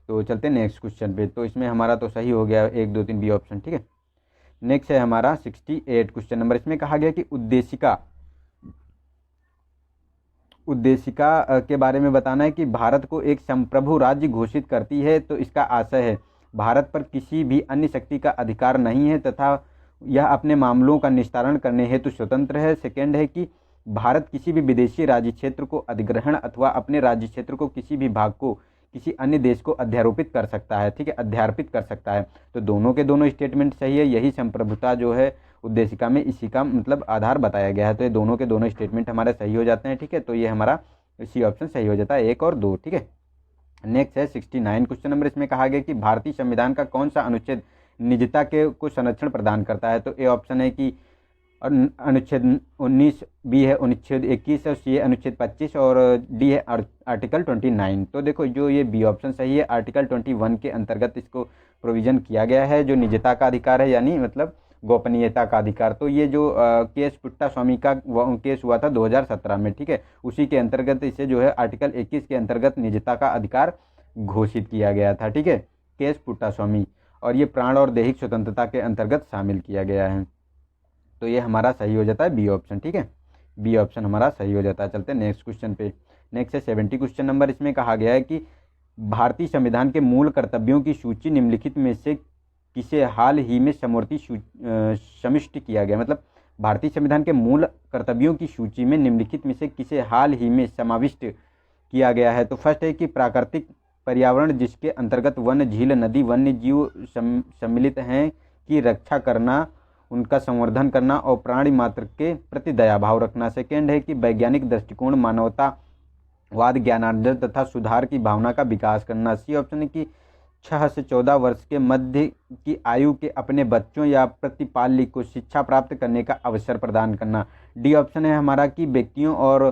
तो चलते हैं नेक्स्ट क्वेश्चन पे। तो इसमें हमारा तो सही हो गया 1, 2, 3 बी ऑप्शन। ठीक है, नेक्स्ट है हमारा 68 क्वेश्चन नंबर। इसमें कहा गया कि उद्देशिका के बारे में बताना है कि भारत को एक संप्रभु राज्य घोषित करती है। तो इसका आशय है भारत पर किसी भी अन्य शक्ति का अधिकार नहीं है तथा यह अपने मामलों का निस्तारण करने हेतु स्वतंत्र है। सेकंड है कि भारत किसी भी विदेशी राज्य क्षेत्र को अधिग्रहण अथवा अपने राज्य क्षेत्र को किसी भी भाग को किसी अन्य देश को अध्यारोपित कर सकता है। ठीक है, अध्यार्पित कर सकता है। तो दोनों के दोनों स्टेटमेंट सही है, यही संप्रभुता जो है उद्देशिका में इसी का मतलब आधार बताया गया है। तो ये दोनों के दोनों स्टेटमेंट हमारे सही हो जाते हैं। ठीक है, तो ये हमारा इसी ऑप्शन सही हो जाता है 1 और 2। ठीक है, नेक्स्ट है 69 क्वेश्चन नंबर। इसमें कहा गया कि भारतीय संविधान का कौन सा अनुच्छेद निजता के को संरक्षण प्रदान करता है। तो ए ऑप्शन है कि अनुच्छेद 19, बी है अनुच्छेद 21 और सी है अनुच्छेद 25 और डी है आर्टिकल 29। तो देखो जो ये बी ऑप्शन सही है, आर्टिकल 21 के अंतर्गत इसको प्रोविज़न किया गया है जो निजता का अधिकार है, यानी मतलब गोपनीयता का अधिकार। तो ये जो केस पुट्टा स्वामी का केस हुआ था 2017 में, ठीक है, उसी के अंतर्गत इसे जो है आर्टिकल 21 के अंतर्गत निजता का अधिकार घोषित किया गया था। ठीक है, केस पुट्टा स्वामी, और ये प्राण और दैहिक स्वतंत्रता के अंतर्गत शामिल किया गया है। तो ये हमारा सही हो जाता है बी ऑप्शन। ठीक है, बी ऑप्शन हमारा सही हो जाता है। चलते हैं नेक्स्ट क्वेश्चन पे। नेक्स्ट है 70 क्वेश्चन नंबर। इसमें कहा गया है कि भारतीय संविधान के मूल कर्तव्यों की सूची निम्नलिखित में से किसे हाल ही में समिष्ट किया गया। मतलब भारतीय संविधान के मूल कर्तव्यों की सूची में निम्नलिखित में से किसे हाल ही में समाविष्ट किया गया है। तो फर्स्ट है कि प्राकृतिक पर्यावरण जिसके अंतर्गत वन, झील, नदी, वन्य जीव सम्मिलित हैं की रक्षा करना, उनका संवर्धन करना और प्राणी मात्र के प्रति दयाभाव रखना। सेकेंड है कि वैज्ञानिक दृष्टिकोण, मानवतावाद, ज्ञानार्जन तथा सुधार की भावना का विकास करना। सी ऑप्शन है कि 6 से 14 वर्ष के मध्य की आयु के अपने बच्चों या प्रतिपाल्य को शिक्षा प्राप्त करने का अवसर प्रदान करना। डी ऑप्शन है हमारा कि व्यक्तियों और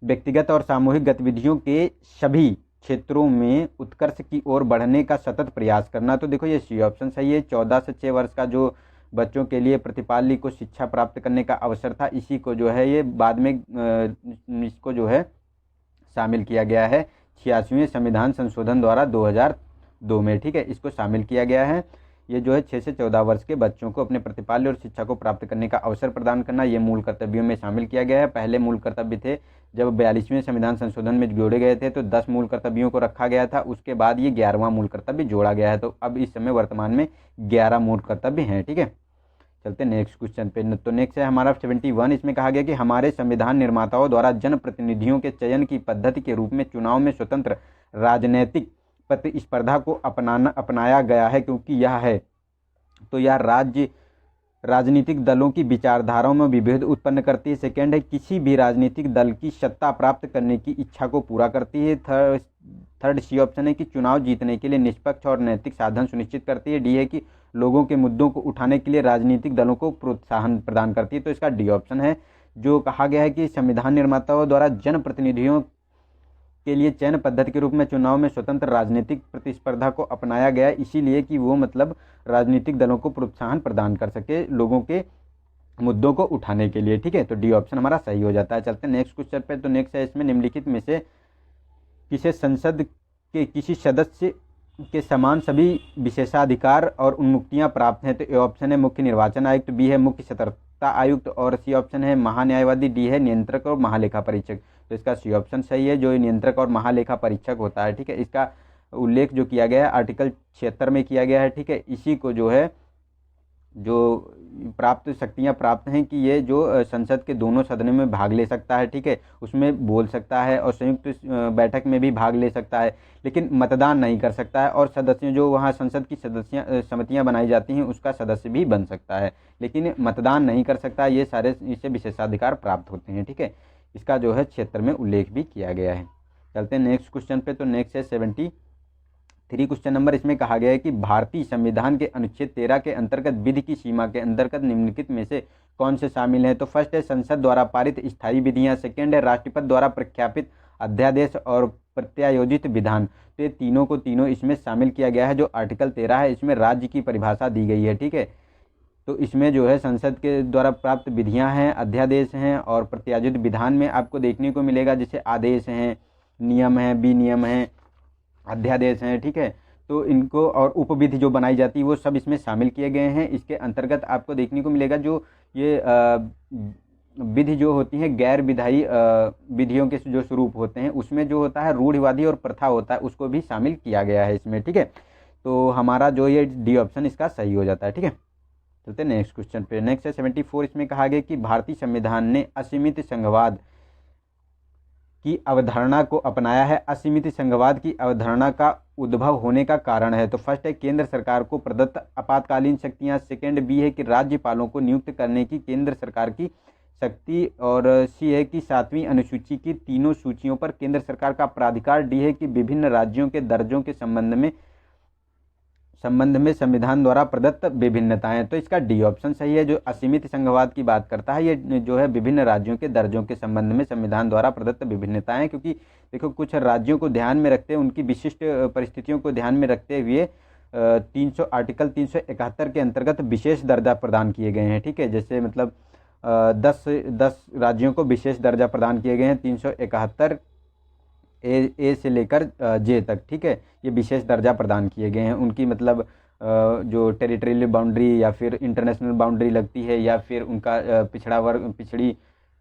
व्यक्तिगत और सामूहिक गतिविधियों के सभी क्षेत्रों में उत्कर्ष की ओर बढ़ने का सतत प्रयास करना। तो देखो ये सी ऑप्शन सही है। 14 से 6 वर्ष का जो बच्चों के लिए प्रतिपाल्य को शिक्षा प्राप्त करने का अवसर था, इसी को जो है ये बाद में इसको जो है शामिल किया गया है 86वें संविधान संशोधन द्वारा 2002 में, ठीक है, इसको शामिल किया गया है। ये जो है 6 से 14 वर्ष के बच्चों को अपने प्रतिपाल्य और शिक्षा को प्राप्त करने का अवसर प्रदान करना, ये मूल कर्तव्यों में शामिल किया गया है। पहले मूल कर्तव्य थे जब 42वें संविधान संशोधन में जोड़े गए थे तो 10 मूल कर्तव्यों को रखा गया था, उसके बाद ये 11वां मूल कर्तव्य जोड़ा गया है। तो अब इस समय वर्तमान में 11 मूल कर्तव्य हैं, ठीक है। चलते नेक्स्ट क्वेश्चन पे। तो नेक्स्ट है हमारा 71। इसमें कहा गया कि हमारे संविधान निर्माताओं द्वारा जनप्रतिनिधियों के चयन की पद्धति के रूप में चुनाव में स्वतंत्र राजनीतिक प्रतिस्पर्धा को अपनाया गया है, क्योंकि यह है तो यह राजनीतिक दलों की विचारधाराओं में विभेद उत्पन्न करती है। सेकेंड है किसी भी राजनीतिक दल की सत्ता प्राप्त करने की इच्छा को पूरा करती है। थर्ड सी ऑप्शन है कि चुनाव जीतने के लिए निष्पक्ष और नैतिक साधन सुनिश्चित करती है। डी है कि लोगों के मुद्दों को उठाने के लिए राजनीतिक दलों को प्रोत्साहन प्रदान करती है। तो इसका डी ऑप्शन है। जो कहा गया है कि संविधान निर्माताओं द्वारा जनप्रतिनिधियों के लिए चयन पद्धति के रूप में चुनाव में स्वतंत्र राजनीतिक प्रतिस्पर्धा को अपनाया गया, इसीलिए कि वो मतलब राजनीतिक दलों को प्रोत्साहन प्रदान कर सके लोगों के मुद्दों को उठाने के लिए, ठीक है। तो डी ऑप्शन हमारा सही हो जाता है। चलते हैं नेक्स्ट क्वेश्चन पे। तो नेक्स्ट है इसमें निम्नलिखित में से किसे संसद के किसी सदस्य के समान सभी विशेषाधिकार और उन्मुक्तियां प्राप्त हैं। तो ए ऑप्शन है मुख्य निर्वाचन आयुक्त, बी है मुख्य सतर्कता आयुक्त और सी ऑप्शन है महान्यायवादी, डी है नियंत्रक और महालेखा परीक्षक। तो इसका सी ऑप्शन सही है, जो नियंत्रक और महालेखा परीक्षक होता है, ठीक है। इसका उल्लेख जो किया गया है आर्टिकल 76 में किया गया है, ठीक है। इसी को जो है जो प्राप्त शक्तियां प्राप्त हैं कि ये जो संसद के दोनों सदनों में भाग ले सकता है, ठीक है, उसमें बोल सकता है और संयुक्त बैठक में भी भाग ले सकता है, लेकिन मतदान नहीं कर सकता है। और सदस्य जो वहाँ संसद की समितियां बनाई जाती हैं उसका सदस्य भी बन सकता है, लेकिन मतदान नहीं कर सकता। ये सारे इससे विशेषाधिकार प्राप्त होते हैं, ठीक है। इसका जो है क्षेत्र में उल्लेख भी किया गया है। चलते हैं नेक्स्ट क्वेश्चन पे। तो नेक्स्ट है 73 क्वेश्चन नंबर। इसमें कहा गया है कि भारतीय संविधान के अनुच्छेद 13 के अंतर्गत विधि की सीमा के अंतर्गत निम्नलिखित में से कौन से शामिल हैं। तो फर्स्ट है संसद द्वारा पारित स्थायी विधियां, सेकेंड है राष्ट्रपति द्वारा प्रख्यापित अध्यादेश और प्रत्यायोजित विधान। तो ये तीनों को तीनों इसमें शामिल किया गया है। जो आर्टिकल 13 है इसमें राज्य की परिभाषा दी गई है, ठीक है। तो इसमें जो है संसद के द्वारा प्राप्त विधियां हैं, अध्यादेश हैं और प्रत्यायोजित विधान में आपको देखने को मिलेगा जैसे आदेश हैं, नियम हैं, विनियम हैं, अध्यादेश हैं, ठीक है। तो इनको और उपविधि जो बनाई जाती है वो सब इसमें शामिल किए गए हैं। इसके अंतर्गत आपको देखने को मिलेगा जो ये विधि जो होती है गैर विधायी विधियों के जो स्वरूप होते हैं उसमें जो होता है रूढ़िवादी और प्रथा होता है उसको भी शामिल किया गया है इसमें, ठीक है। तो हमारा जो ये डी ऑप्शन इसका सही हो जाता है, ठीक है। चलते हैं नेक्स्ट क्वेश्चन पे। नेक्स्ट है 74। इसमें कहा गया कि भारतीय संविधान ने असीमित संघवाद की अवधारणा को अपनाया है। असीमित संघवाद की अवधारणा का उद्भव होने का कारण है। तो फर्स्ट है केंद्र सरकार को प्रदत्त आपातकालीन शक्तियां, सेकेंड बी है कि राज्यपालों को नियुक्त करने की केंद्र सरकार की शक्ति और सी है कि 7वीं अनुसूची की तीनों सूचियों पर केंद्र सरकार का प्राधिकार, डी है कि विभिन्न राज्यों के दर्जों के संबंध में संविधान द्वारा प्रदत्त विभिन्नताएं। तो इसका डी ऑप्शन सही है। जो असीमित संघवाद की बात करता है ये जो है विभिन्न राज्यों के दर्जों के संबंध में संविधान द्वारा प्रदत्त विभिन्नताएं, क्योंकि देखो कुछ राज्यों को ध्यान में रखते हुए उनकी विशिष्ट परिस्थितियों को ध्यान में रखते हुए आर्टिकल 371 के अंतर्गत विशेष दर्जा प्रदान किए गए हैं, ठीक है। जैसे मतलब 10 राज्यों को विशेष दर्जा प्रदान किए गए हैं 371 ए से लेकर जे तक, ठीक है। ये विशेष दर्जा प्रदान किए गए हैं। उनकी मतलब जो टेरिटोरियल बाउंड्री या फिर इंटरनेशनल बाउंड्री लगती है या फिर उनका पिछड़ा वर्ग पिछड़ी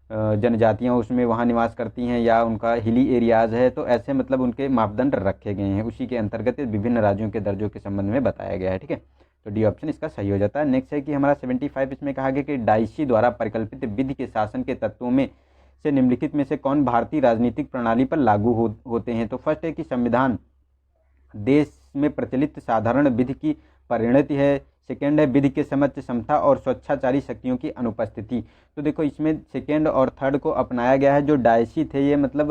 जनजातियां उसमें वहाँ निवास करती हैं या उनका हिली एरियाज़ है, तो ऐसे मतलब उनके मापदंड रखे गए हैं। उसी के अंतर्गत विभिन्न राज्यों के दर्जों के संबंध में बताया गया है, ठीक है। तो डी ऑप्शन इसका सही हो जाता है। नेक्स्ट है कि हमारा 75 इसमें कहा गया कि डाइसी द्वारा परिकल्पित विधि के शासन के तत्वों में से निम्नलिखित में से कौन भारतीय राजनीतिक प्रणाली पर लागू होते हैं। तो फर्स्ट है कि संविधान देश में प्रचलित साधारण विधि की परिणति है, सेकेंड है विधि के समक्ष समता और स्वच्छाचारी शक्तियों की अनुपस्थिति। तो देखो इसमें सेकेंड और थर्ड को अपनाया गया है। जो डायसी थे ये मतलब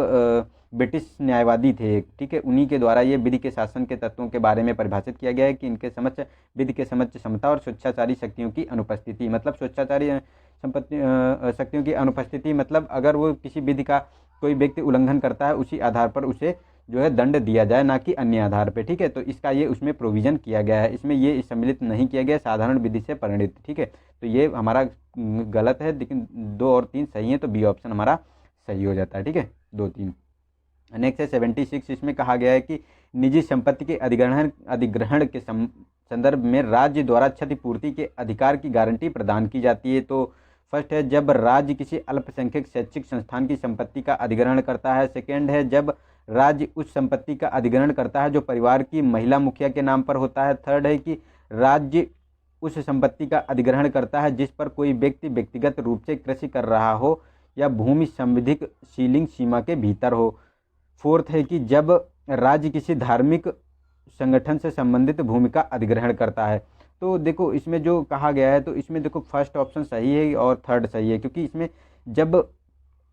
ब्रिटिश न्यायवादी थे, ठीक है। उन्हीं के द्वारा ये विधि के शासन के तत्वों के बारे में परिभाषित किया गया है कि इनके समक्ष विधि के समक्ष समता और स्वच्छाचारी शक्तियों की अनुपस्थिति। मतलब स्वच्छाचारी शक्तियों की अनुपस्थिति मतलब अगर वो किसी विधि का कोई व्यक्ति उल्लंघन करता है उसी आधार पर उसे जो है दंड दिया जाए, ना कि अन्य आधार पे, ठीक है। तो इसका ये उसमें प्रोविज़न किया गया है। इसमें ये सम्मिलित नहीं किया गया साधारण विधि से परिणित, ठीक है। तो ये हमारा गलत है, लेकिन 2 और 3 सही है, तो बी ऑप्शन हमारा सही हो जाता है, ठीक है। 2, 3 नेक्स्ट है 76, इसमें कहा गया है कि निजी संपत्ति के अधिग्रहण के संदर्भ में राज्य द्वारा क्षतिपूर्ति के अधिकार की गारंटी प्रदान की जाती है। तो फर्स्ट है जब राज्य किसी अल्पसंख्यक शैक्षिक संस्थान की संपत्ति का अधिग्रहण करता है। सेकेंड है जब राज्य उस संपत्ति का अधिग्रहण करता है जो परिवार की महिला मुखिया के नाम पर होता है। थर्ड है कि राज्य उस संपत्ति का अधिग्रहण करता है जिस पर कोई व्यक्ति व्यक्तिगत रूप से कृषि कर रहा हो या भूमि संविधिक सीलिंग सीमा के भीतर हो। फोर्थ है कि जब राज्य किसी धार्मिक संगठन से संबंधित भूमि का अधिग्रहण करता है। तो देखो इसमें जो कहा गया है, तो इसमें देखो फर्स्ट ऑप्शन सही है और थर्ड सही है, क्योंकि इसमें जब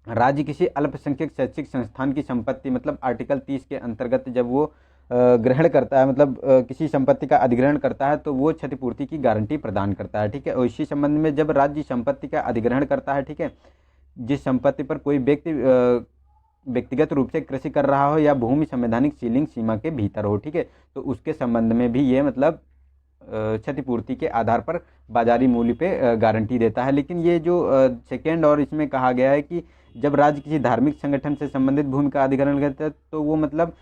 राज्य किसी अल्पसंख्यक शैक्षिक संस्थान की संपत्ति मतलब आर्टिकल 30 के अंतर्गत जब वो ग्रहण करता है, मतलब किसी संपत्ति का अधिग्रहण करता है, तो वो क्षतिपूर्ति की गारंटी प्रदान करता है। ठीक है, और इसी संबंध में जब राज्य संपत्ति का अधिग्रहण करता है, ठीक है, जिस संपत्ति पर कोई व्यक्ति व्यक्तिगत रूप से कृषि कर रहा हो या भूमि संवैधानिक सीलिंग सीमा के भीतर हो, ठीक है, तो उसके संबंध में भी ये मतलब क्षतिपूर्ति के आधार पर बाजारी मूल्य पे गारंटी देता है। लेकिन ये जो सेकेंड और इसमें कहा गया है कि जब राज्य किसी धार्मिक संगठन से संबंधित भूमि का अधिग्रहण करता है, तो वो मतलब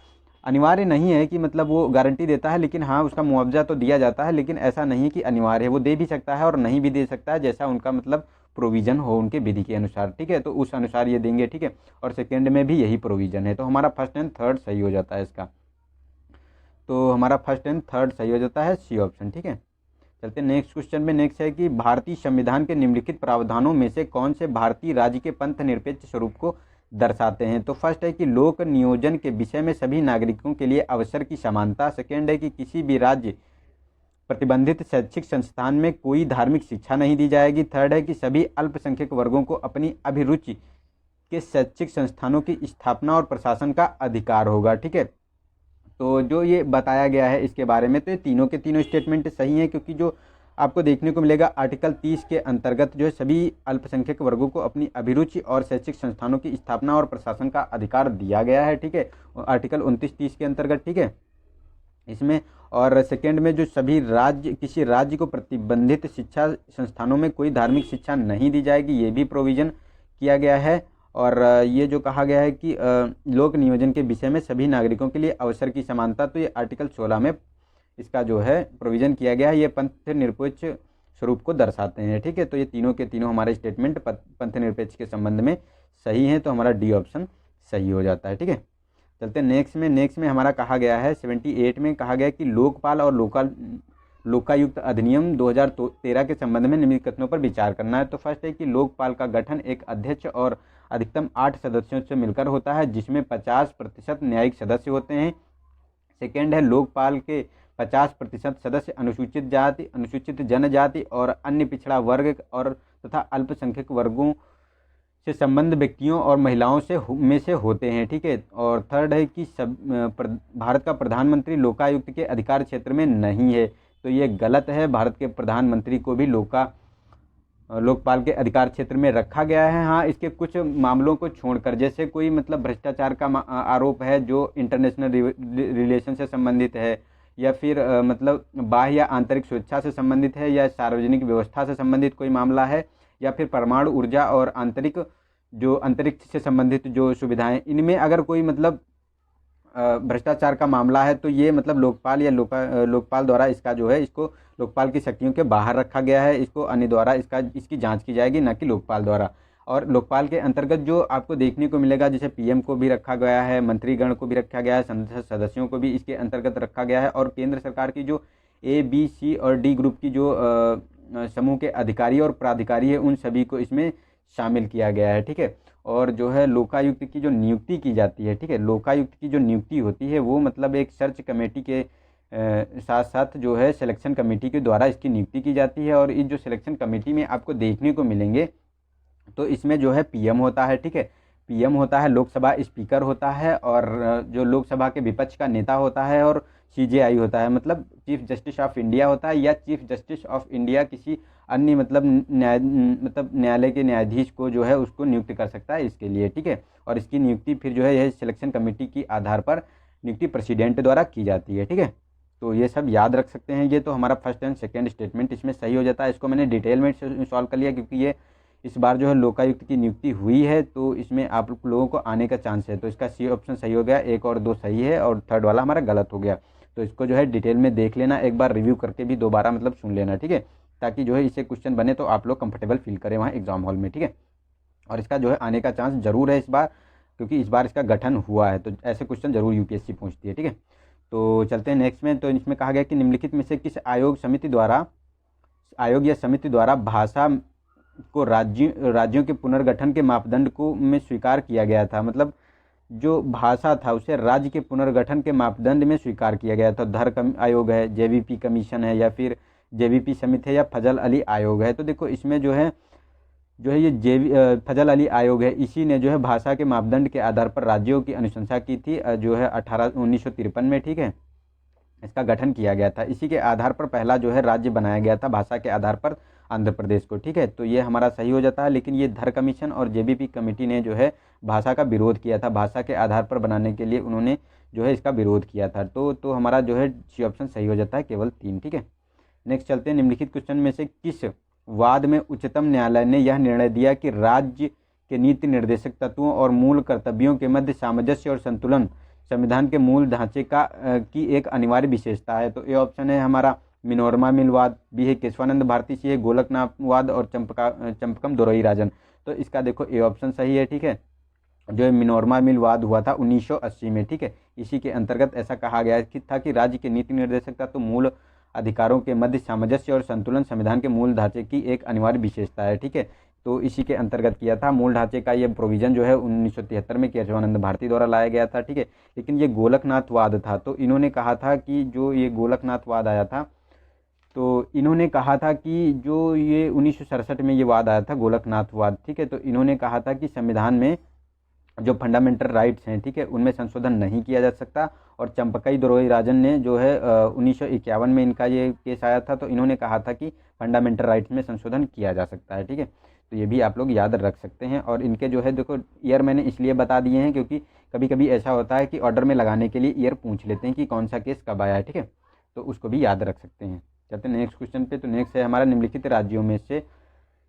अनिवार्य नहीं है कि मतलब वो गारंटी देता है, लेकिन हाँ उसका मुआवजा तो दिया जाता है, लेकिन ऐसा नहीं है कि अनिवार्य है, वो दे भी सकता है और नहीं भी दे सकता है, जैसा उनका मतलब प्रोविज़न हो उनके विधि के अनुसार। ठीक है, तो उस अनुसार ये देंगे। ठीक है, और सेकेंड में भी यही प्रोविज़न है, तो हमारा फर्स्ट एंड थर्ड सही हो जाता है इसका। तो हमारा फर्स्ट एंड थर्ड सही हो जाता है सी ऑप्शन। ठीक है, चलते नेक्स्ट क्वेश्चन में। नेक्स्ट है कि भारतीय संविधान के निम्नलिखित प्रावधानों में से कौन से भारतीय राज्य के पंथ निरपेक्ष स्वरूप को दर्शाते हैं। तो फर्स्ट है कि लोक नियोजन के विषय में सभी नागरिकों के लिए अवसर की समानता। सेकेंड है कि किसी भी राज्य प्रतिबंधित शैक्षिक संस्थान में कोई धार्मिक शिक्षा नहीं दी जाएगी। थर्ड है कि सभी अल्पसंख्यक वर्गों को अपनी अभिरुचि के शैक्षिक संस्थानों की स्थापना और प्रशासन का अधिकार होगा। ठीक है, तो जो ये बताया गया है इसके बारे में, तो ये तीनों के तीनों स्टेटमेंट सही हैं, क्योंकि जो आपको देखने को मिलेगा आर्टिकल 30 के अंतर्गत जो है सभी अल्पसंख्यक वर्गों को अपनी अभिरुचि और शैक्षिक संस्थानों की स्थापना और प्रशासन का अधिकार दिया गया है। ठीक है, आर्टिकल 29-30 के अंतर्गत। ठीक है, इसमें और सेकेंड में जो सभी राज्य किसी राज्य को प्रतिबंधित शिक्षा संस्थानों में कोई धार्मिक शिक्षा नहीं दी जाएगी, ये भी प्रोविज़न किया गया है। और ये जो कहा गया है कि लोक नियोजन के विषय में सभी नागरिकों के लिए अवसर की समानता, तो ये आर्टिकल 16 में इसका जो है प्रोविज़न किया गया है, ये पंथ निरपेक्ष स्वरूप को दर्शाते हैं। ठीक है, तो ये तीनों के तीनों हमारे स्टेटमेंट पंथ निरपेक्ष के संबंध में सही हैं, तो हमारा डी ऑप्शन सही हो जाता है। ठीक है, चलते नेक्स्ट में हमारा कहा गया है 78 में कहा गया है कि लोकपाल और लोकायुक्त अधिनियम 2013 के संबंध में निम्नलिखित कथनों पर विचार करना है। तो फर्स्ट है कि लोकपाल का गठन एक अध्यक्ष और अधिकतम 8 सदस्यों से मिलकर होता है, जिसमें 50% न्यायिक सदस्य होते हैं। सेकेंड है लोकपाल के 50% सदस्य अनुसूचित जाति, अनुसूचित जनजाति और अन्य पिछड़ा वर्ग और तथा अल्पसंख्यक वर्गों से संबंध व्यक्तियों और महिलाओं में से होते हैं। ठीक है, और थर्ड है कि भारत का प्रधानमंत्री लोकायुक्त के अधिकार क्षेत्र में नहीं है, तो ये गलत है। भारत के प्रधानमंत्री को भी लोकपाल के अधिकार क्षेत्र में रखा गया है। हाँ, इसके कुछ मामलों को छोड़कर, जैसे कोई मतलब भ्रष्टाचार का आरोप है जो इंटरनेशनल रिलेशन से संबंधित है, या फिर मतलब बाह्य या आंतरिक सुरक्षा से संबंधित है, या सार्वजनिक व्यवस्था से संबंधित कोई मामला है, या फिर परमाणु ऊर्जा और अंतरिक्ष से संबंधित जो सुविधाएं, इनमें अगर कोई मतलब भ्रष्टाचार का मामला है, तो ये मतलब लोकपाल या लोकपाल द्वारा इसका जो है इसको लोकपाल की शक्तियों के बाहर रखा गया है, इसको अन्य द्वारा इसकी जांच की जाएगी, न कि लोकपाल द्वारा। और लोकपाल के अंतर्गत जो आपको देखने को मिलेगा, जैसे पीएम को भी रखा गया है, मंत्रीगण को भी रखा गया है, संसद सदस्यों को भी इसके अंतर्गत रखा गया है, और केंद्र सरकार की जो ए, बी, सी और डी ग्रुप की जो समूह के अधिकारी और प्राधिकारी है, उन सभी को इसमें शामिल किया गया है। ठीक है, और जो है लोकायुक्त की जो नियुक्ति की जाती है, ठीक है, लोकायुक्त की जो नियुक्ति होती है वो मतलब एक सर्च कमेटी के साथ साथ जो है सिलेक्शन कमेटी के द्वारा इसकी नियुक्ति की जाती है। और इस जो सिलेक्शन कमेटी में आपको देखने को मिलेंगे, तो इसमें जो है पीएम होता है। ठीक है, पीएम होता है, लोकसभा स्पीकर होता है, और जो लोकसभा के विपक्ष का नेता होता है, और सीजेआई होता है, मतलब चीफ जस्टिस ऑफ इंडिया होता है, या चीफ जस्टिस ऑफ इंडिया किसी अन्य मतलब न्यायालय के न्यायाधीश को जो है उसको नियुक्त कर सकता है इसके लिए। ठीक है, और इसकी नियुक्ति फिर जो है यह सिलेक्शन कमेटी की आधार पर नियुक्ति प्रेसिडेंट द्वारा की जाती है। ठीक है, तो ये सब याद रख सकते हैं। ये तो हमारा फर्स्ट एंड सेकेंड स्टेटमेंट इसमें सही हो जाता है। इसको मैंने डिटेल में सॉल्व कर लिया, क्योंकि ये इस बार जो है लोकायुक्त की नियुक्ति हुई है, तो इसमें आप लोगों को आने का चांस है। तो इसका सी ऑप्शन सही हो गया, 1 और 2 सही है और थर्ड वाला हमारा गलत हो गया। तो इसको जो है डिटेल में देख लेना, एक बार रिव्यू करके भी दोबारा मतलब सुन लेना, ठीक है, ताकि जो है इससे क्वेश्चन बने तो आप लोग कंफर्टेबल फील करें वहाँ एग्जाम हॉल में, ठीक है। और इसका जो है आने का चांस जरूर है इस बार, क्योंकि इस बार इसका गठन हुआ है, तो ऐसे क्वेश्चन जरूर यूपीएससी पूछती है, ठीक है। तो चलते हैं नेक्स्ट में। तो इसमें कहा गया कि निम्नलिखित में से किस आयोग या समिति द्वारा भाषा को राज्यों के पुनर्गठन के मापदंड को में स्वीकार किया गया था। मतलब जो भाषा था उसे राज्य के पुनर्गठन के मापदंड में स्वीकार किया गया था। धर आयोग है, जेवीपी कमीशन है, या फिर जेवीपी समिति है, या फजल अली आयोग है। तो देखो इसमें जो है ये फजल अली आयोग है, इसी ने जो है भाषा के मापदंड के आधार पर राज्यों की अनुशंसा की थी, जो है 1953 में, ठीक है, इसका गठन किया गया था। इसी के आधार पर पहला जो है राज्य बनाया गया था भाषा के आधार पर, आंध्र प्रदेश को, ठीक है। तो ये हमारा सही हो जाता है। लेकिन ये धर कमीशन और जेबीपी कमेटी ने जो है भाषा का विरोध किया था, भाषा के आधार पर बनाने के लिए उन्होंने जो है इसका विरोध किया था। तो हमारा जो है सी ऑप्शन सही हो जाता है, केवल 3, ठीक है। नेक्स्ट चलते हैं। निम्नलिखित क्वेश्चन में से किस वाद में उच्चतम न्यायालय ने यह निर्णय दिया कि राज्य के नीति निर्देशक तत्वों और मूल कर्तव्यों के मध्य सामंजस्य और संतुलन संविधान के मूल ढांचे की एक अनिवार्य विशेषता है। तो ये ऑप्शन है हमारा मिनोरमा मिल वाद, बी है केशवानंद भारती, सी है गोलकनाथ वाद, और चंपकम दोरई राजन। तो इसका देखो ए ऑप्शन सही है, ठीक है। जो मिनोरमा मिल वाद हुआ था 1980 में, ठीक है। इसी के अंतर्गत ऐसा कहा गया था कि राज्य के नीति निर्देशक तत्व मूल अधिकारों के मध्य सामंजस्य और संतुलन संविधान के मूल ढांचे की एक अनिवार्य विशेषता है, ठीक है। तो इसी के अंतर्गत किया था। मूल ढांचे का ये प्रोविजन जो है 1973 में केशवानंद भारती द्वारा लाया गया था, ठीक है। लेकिन ये गोलकनाथवाद था, तो इन्होंने कहा था कि जो ये गोलकनाथवाद आया था, तो इन्होंने कहा था कि जो ये 1967 में ये वाद आया था गोलकनाथवाद, ठीक है। तो इन्होंने कहा था कि संविधान में जो फंडामेंटल राइट्स हैं, ठीक है, उनमें संशोधन नहीं किया जा सकता। और चंपकई दोरई राजन ने जो है 1951 में इनका ये केस आया था, तो इन्होंने कहा था कि फंडामेंटल राइट्स में संशोधन किया जा सकता है, ठीक है। तो ये भी आप लोग याद रख सकते हैं। और इनके जो है देखो ईयर मैंने इसलिए बता दिए हैं क्योंकि कभी कभी ऐसा होता है कि ऑर्डर में लगाने के लिए ईयर पूछ लेते हैं कि कौन सा केस कब आया है, ठीक है। तो उसको भी याद रख सकते हैं। चलते हैं नेक्स्ट क्वेश्चन पे। तो नेक्स्ट है हमारा निम्नलिखित राज्यों में से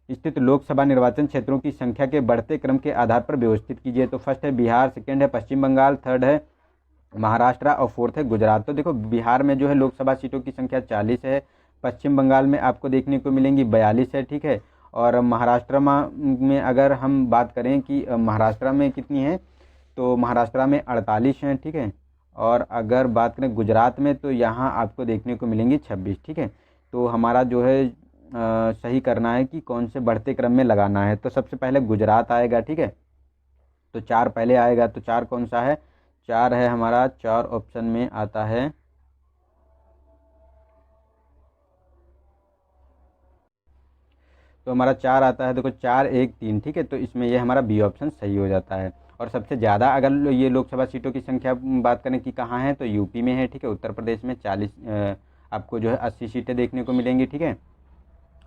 स्थित लोकसभा निर्वाचन क्षेत्रों की संख्या के बढ़ते क्रम के आधार पर व्यवस्थित कीजिए। तो फर्स्ट है बिहार, सेकंड है पश्चिम बंगाल, थर्ड है महाराष्ट्र और फोर्थ है गुजरात। तो देखो बिहार में जो है लोकसभा सीटों की संख्या 40 है, पश्चिम बंगाल में आपको देखने को मिलेंगी 42 है, ठीक है। और महाराष्ट्र में अगर हम बात करें कि महाराष्ट्र में कितनी है, तो महाराष्ट्र में 48 हैं, ठीक है। और अगर बात करें गुजरात में, तो यहाँ आपको देखने को मिलेंगी 26, ठीक है। तो हमारा जो है सही करना है कि कौन से बढ़ते क्रम में लगाना है। तो सबसे पहले गुजरात आएगा, ठीक है। तो 4 पहले आएगा, तो 4 कौन सा है, 4 है हमारा, 4 ऑप्शन में आता है तो हमारा 4 आता है, देखो 4 1 3, ठीक है। तो इसमें ये हमारा बी ऑप्शन सही हो जाता है। और सबसे ज़्यादा अगर ये लोकसभा सीटों की संख्या बात करें कि कहाँ है, तो यूपी में है, ठीक है। उत्तर प्रदेश में 40 आपको जो है 80 सीटें देखने को मिलेंगी, ठीक है।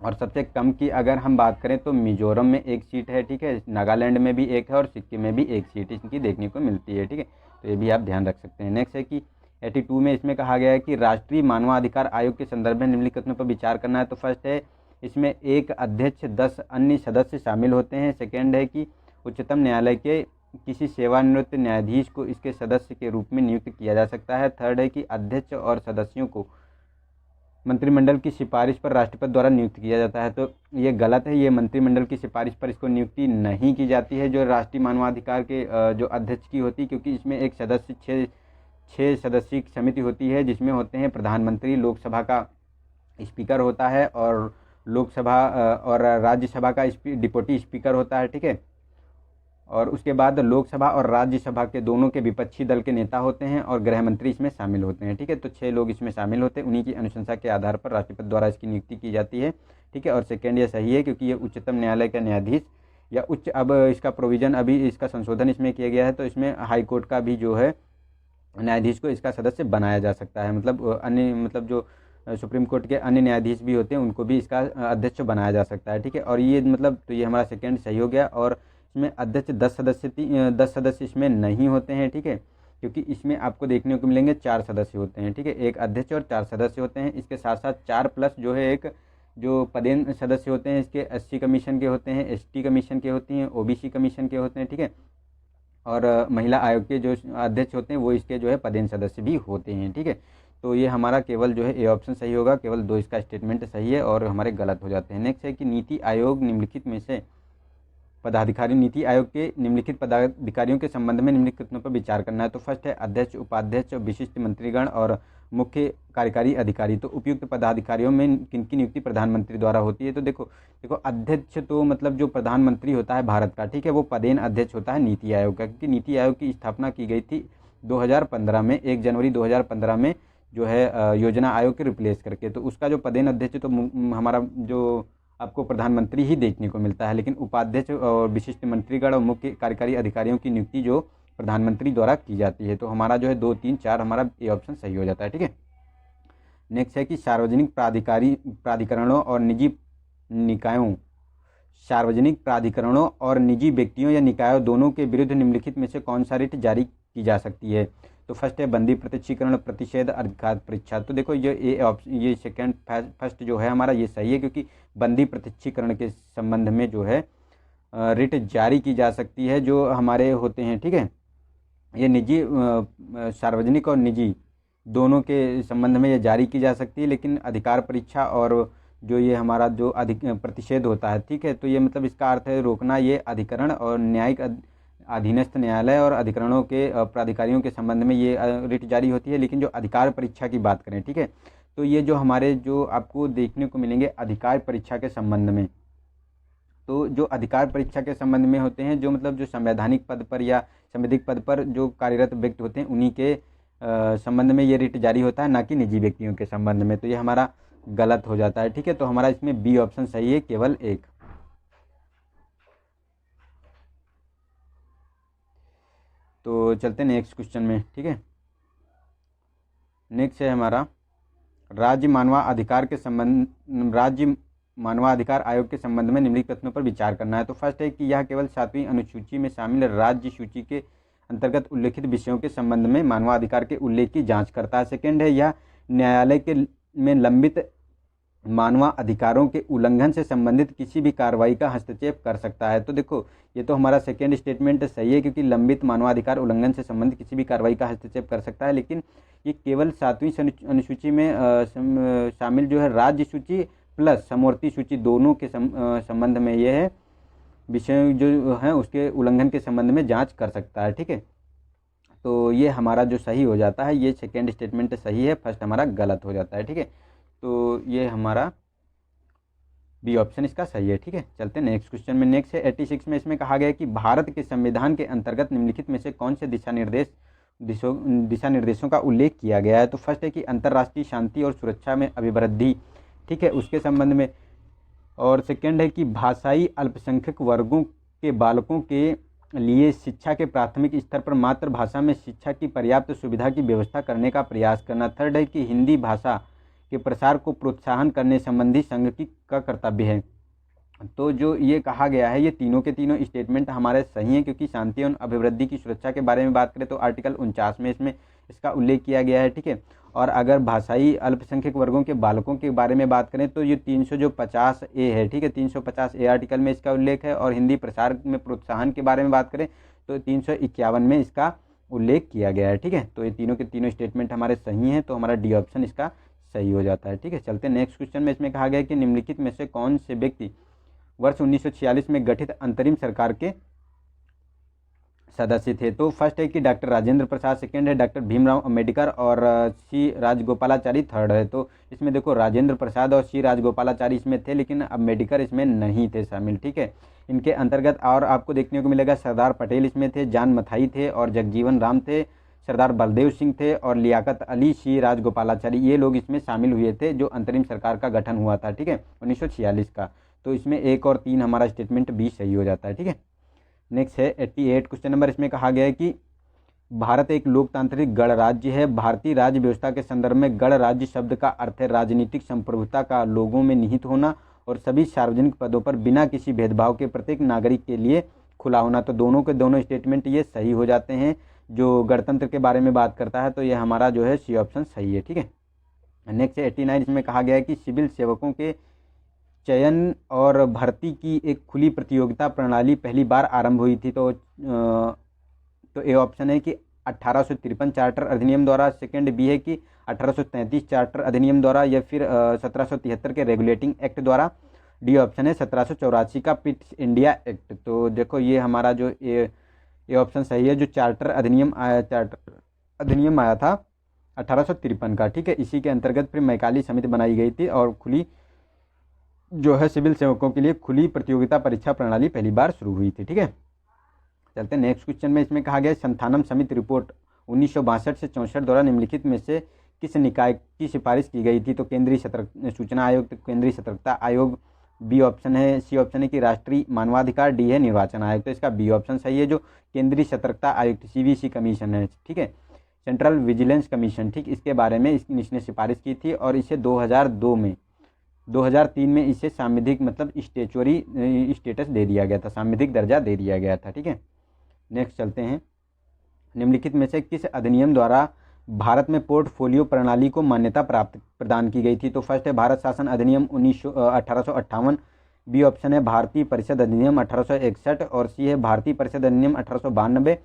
और सबसे कम की अगर हम बात करें तो मिजोरम में 1 सीट है, ठीक है। नागालैंड में भी 1 है और सिक्किम में भी 1 सीट इनकी देखने को मिलती है, ठीक है। तो ये भी आप ध्यान रख सकते हैं। नेक्स्ट है कि 82 में इसमें कहा गया है कि राष्ट्रीय मानवाधिकार आयोग के संदर्भ में निम्नलिखित कथनों पर विचार करना है। तो फर्स्ट है इसमें एक अध्यक्ष 10 अन्य सदस्य शामिल होते हैं। सेकेंड है कि उच्चतम न्यायालय के किसी सेवानिवृत्त न्यायाधीश को इसके सदस्य के रूप में नियुक्त किया जा सकता है। थर्ड है कि अध्यक्ष और सदस्यों को मंत्रिमंडल की सिफारिश पर राष्ट्रपति द्वारा नियुक्त किया जाता है। तो ये गलत है, ये मंत्रिमंडल की सिफारिश पर इसको नियुक्ति नहीं की जाती है जो राष्ट्रीय मानवाधिकार के जो अध्यक्ष की होती, क्योंकि इसमें एक सदस्य 6 सदस्यीय समिति होती है, जिसमें होते हैं प्रधानमंत्री, लोकसभा का स्पीकर होता है, और लोकसभा और राज्यसभा का डिप्टी स्पीकर होता है, ठीक है। और उसके बाद लोकसभा और राज्यसभा के दोनों के विपक्षी दल के नेता होते हैं, और गृह मंत्री इसमें शामिल होते हैं, ठीक है। तो 6 लोग इसमें शामिल होते हैं, उन्हीं की अनुशंसा के आधार पर राष्ट्रपति द्वारा इसकी नियुक्ति की जाती है, ठीक है। और सेकेंड ये सही है क्योंकि ये उच्चतम न्यायालय का न्यायाधीश या अब इसका प्रोविज़न अभी इसका संशोधन इसमें किया गया है, तो इसमें हाई कोर्ट का भी जो है न्यायाधीश को इसका सदस्य बनाया जा सकता है। मतलब अन्य मतलब जो सुप्रीम कोर्ट के अन्य न्यायाधीश भी होते हैं उनको भी इसका अध्यक्ष बनाया जा सकता है, ठीक है। और ये मतलब तो ये हमारा सेकेंड सही हो गया। और इसमें अध्यक्ष 10 सदस्य इसमें नहीं होते हैं, ठीक है, क्योंकि इसमें आपको देखने को मिलेंगे 4 सदस्य होते हैं, ठीक है। एक अध्यक्ष और 4 सदस्य होते हैं। इसके साथ साथ 4 प्लस जो है एक जो पदेन सदस्य होते हैं इसके SC कमीशन के होते हैं, ST कमीशन के होती हैं, OBC कमीशन के होते हैं, ठीक है। और महिला आयोग के जो अध्यक्ष होते हैं वो इसके जो है पदेन सदस्य भी होते हैं, ठीक है। तो ये हमारा केवल जो है ए ऑप्शन सही होगा, केवल 2 इसका स्टेटमेंट सही है और हमारे गलत हो जाते हैं। नेक्स्ट है कि नीति आयोग निम्नलिखित में से पदाधिकारी, नीति आयोग के निम्नलिखित पदाधिकारियों के संबंध में निम्नलिखितों पर विचार करना है। तो फर्स्ट है अध्यक्ष, उपाध्यक्ष, विशिष्ट मंत्रीगण और मुख्य कार्यकारी अधिकारी। तो उपयुक्त पदाधिकारियों में किनकी नियुक्ति प्रधानमंत्री द्वारा होती है। तो देखो अध्यक्ष तो मतलब जो प्रधानमंत्री होता है भारत का, ठीक है, वो पदेन अध्यक्ष होता है नीति आयोग का, क्योंकि नीति आयोग की स्थापना की गई थी 2015 में, 1 जनवरी 2015 में जो है योजना आयोग के रिप्लेस करके। तो उसका जो पदेन अध्यक्ष तो हमारा जो आपको प्रधानमंत्री ही देखने को मिलता है, लेकिन उपाध्यक्ष और विशिष्ट मंत्रीगण और मुख्य कार्यकारी अधिकारियों की नियुक्ति जो प्रधानमंत्री द्वारा की जाती है। तो हमारा जो है 2, 3, 4 हमारा ए ऑप्शन सही हो जाता है, ठीक है। नेक्स्ट है कि सार्वजनिक प्राधिकरणों और निजी निकायों, सार्वजनिक प्राधिकरणों और निजी व्यक्तियों या निकायों दोनों के विरुद्ध निम्नलिखित में से कौन सा रिट जारी की जा सकती है। तो फर्स्ट है बंदी प्रत्यक्षीकरण, प्रतिषेध, अधिकार परीक्षा। तो देखो ये सेकंड फर्स्ट जो है हमारा ये सही है, क्योंकि बंदी प्रत्यक्षीकरण के संबंध में जो है रिट जारी की जा सकती है जो हमारे होते हैं, ठीक है। ये निजी सार्वजनिक और निजी दोनों के संबंध में ये जारी की जा सकती है, लेकिन अधिकार परीक्षा और जो ये हमारा जो प्रतिषेध होता है, ठीक है, तो ये मतलब इसका अर्थ है रोकना। ये अधिकरण और न्यायिक अधीनस्थ न्यायालय और अधिकरणों के प्राधिकारियों के संबंध में ये रिट जारी होती है। लेकिन जो अधिकार परीक्षा की बात करें, ठीक है, तो ये जो हमारे जो आपको देखने को मिलेंगे अधिकार परीक्षा के संबंध में, तो जो अधिकार परीक्षा के संबंध में होते हैं जो मतलब जो संवैधानिक पद पर या संवैधानिक पद पर जो कार्यरत व्यक्ति होते हैं उन्हीं के संबंध में ये रिट जारी होता है, ना कि निजी व्यक्तियों के संबंध में। तो ये हमारा गलत हो जाता है, ठीक है। तो हमारा इसमें बी ऑप्शन सही है, केवल 1। तो चलते हैं नेक्स्ट क्वेश्चन में, ठीक है। नेक्स्ट है हमारा राज्य मानवाधिकार आयोग के संबंध में निम्नलिखित कथनों पर विचार करना है। तो फर्स्ट है कि यह केवल 7वीं अनुसूची में शामिल राज्य सूची के अंतर्गत उल्लेखित विषयों के संबंध में मानवाधिकार के उल्लेख की जांच करता है। सेकंड है यह न्यायालय के में लंबित मानवाधिकारों के उल्लंघन से संबंधित किसी भी कार्रवाई का हस्तक्षेप कर सकता है। तो देखो ये तो हमारा सेकेंड स्टेटमेंट सही है, क्योंकि लंबित मानवाधिकार उल्लंघन से संबंधित किसी भी कार्रवाई का हस्तक्षेप कर सकता है, लेकिन ये केवल 7वीं अनुसूची में शामिल जो है राज्य सूची प्लस समवर्ती सूची दोनों के संबंध में ये है विषय जो है उसके उल्लंघन के संबंध में जांच कर सकता है, ठीक है। तो ये हमारा जो सही हो जाता है, ये सेकेंड स्टेटमेंट सही है, फर्स्ट हमारा गलत हो जाता है, ठीक है। तो ये हमारा बी ऑप्शन इसका सही है, ठीक है। चलते हैं नेक्स्ट क्वेश्चन में। नेक्स्ट है 86 में, इसमें कहा गया है कि भारत के संविधान के अंतर्गत निम्नलिखित में से कौन से दिशा निर्देशों का उल्लेख किया गया है। तो फर्स्ट है कि अंतर्राष्ट्रीय शांति और सुरक्षा में अभिवृद्धि, ठीक है, उसके संबंध में। और सेकंड है कि भाषाई अल्पसंख्यक वर्गों के बालकों के लिए शिक्षा के प्राथमिक स्तर पर मातृभाषा में शिक्षा की पर्याप्त सुविधा की व्यवस्था करने का प्रयास करना। थर्ड है कि हिंदी भाषा के प्रसार को प्रोत्साहन करने संबंधी संघ का कर्तव्य है। तो जो ये कहा गया है ये तीनों के तीनों स्टेटमेंट हमारे सही हैं, क्योंकि शांति और अभिवृद्धि की सुरक्षा के बारे में बात करें तो आर्टिकल 49 में इसमें इसका उल्लेख किया गया है, ठीक है। और अगर भाषाई अल्पसंख्यक वर्गों के बालकों के बारे में बात करें तो ये 350A है, ठीक है, 350A आर्टिकल में इसका उल्लेख है। और हिंदी प्रसार में प्रोत्साहन के बारे में बात करें तो 351 में इसका उल्लेख किया गया है, ठीक है। तो ये तीनों के तीनों स्टेटमेंट हमारे सही हैं, तो हमारा डी ऑप्शन इसका सही हो जाता है, ठीक है। चलते हैं नेक्स्ट क्वेश्चन में। इसमें कहा गया है कि निम्नलिखित में से कौन से व्यक्ति वर्ष 1946 में गठित अंतरिम सरकार के सदस्य थे। तो फर्स्ट है कि डॉक्टर राजेंद्र प्रसाद, सेकंड है डॉक्टर भीमराव अंबेडकर और सी राजगोपालाचारी थर्ड है। तो इसमें देखो राजेंद्र प्रसाद और सी राजगोपालाचारी इसमें थे, लेकिन अंबेडकर इसमें नहीं थे शामिल, ठीक है। इनके अंतर्गत और आपको देखने को मिलेगा सरदार पटेल इसमें थे, जान मथाई थे और जगजीवन राम थे, सरदार बलदेव सिंह थे और लियाकत अली, सी राजगोपालाचारी, ये लोग इसमें शामिल हुए थे जो अंतरिम सरकार का गठन हुआ था, ठीक है, 1946 का। तो इसमें 1 और 3 हमारा स्टेटमेंट बी सही हो जाता है, ठीक है। नेक्स्ट है 88 क्वेश्चन नंबर। इसमें कहा गया है कि भारत एक लोकतांत्रिक गणराज्य है। भारतीय राज्य व्यवस्था के संदर्भ में गणराज्य शब्द का अर्थ है राजनीतिक संप्रभुता का लोगों में निहित होना और सभी सार्वजनिक पदों पर बिना किसी भेदभाव के प्रत्येक नागरिक के लिए खुला होना। तो दोनों के दोनों स्टेटमेंट ये सही हो जाते हैं। जो गणतंत्र के बारे में बात करता है तो ये हमारा जो है सी ऑप्शन सही है, ठीक है। नेक्स्ट है 89, इसमें कहा गया है कि सिविल सेवकों के चयन और भर्ती की एक खुली प्रतियोगिता प्रणाली पहली बार आरंभ हुई थी? तो ए ऑप्शन है कि 1853 चार्टर अधिनियम द्वारा, सेकंड बी है कि 1833 चार्टर अधिनियम द्वारा, या फिर 1773 के रेगुलेटिंग एक्ट द्वारा, डी ऑप्शन है 1784 का पिट्स इंडिया एक्ट। तो देखो ये हमारा जो ये ऑप्शन सही है, जो चार्टर अधिनियम आया था 1853 का, ठीक है। इसी के अंतर्गत फिर मैकाली समिति बनाई गई थी और खुली जो है सिविल सेवकों के लिए खुली प्रतियोगिता परीक्षा प्रणाली पहली बार शुरू हुई थी, ठीक है। चलते हैं नेक्स्ट क्वेश्चन में। इसमें कहा गया संथानम समिति रिपोर्ट 1962 से 64 द्वारा निम्नलिखित में से किस निकाय की सिफारिश की गई थी? तो केंद्रीय सूचना आयोग, केंद्रीय सतर्कता आयोग, बी ऑप्शन है, सी ऑप्शन है कि राष्ट्रीय मानवाधिकार, डी है निर्वाचन आयोग। तो इसका बी ऑप्शन सही है, जो केंद्रीय सतर्कता आयुक्त सीवीसी कमीशन है, ठीक है, सेंट्रल विजिलेंस कमीशन, ठीक, इसके बारे में इसने सिफारिश की थी और इसे 2003 में इसे सांविधिक मतलब स्टेचुअरी स्टेटस दे दिया गया था, सांविधिक दर्जा दे दिया गया था, ठीक है। नेक्स्ट चलते हैं। निम्नलिखित में से किस अधिनियम द्वारा भारत में पोर्टफोलियो प्रणाली को मान्यता प्रदान की गई थी? तो फर्स्ट है भारत शासन अधिनियम 1858, बी ऑप्शन है भारतीय परिषद अधिनियम 1861 और सी है भारतीय परिषद अधिनियम 1892,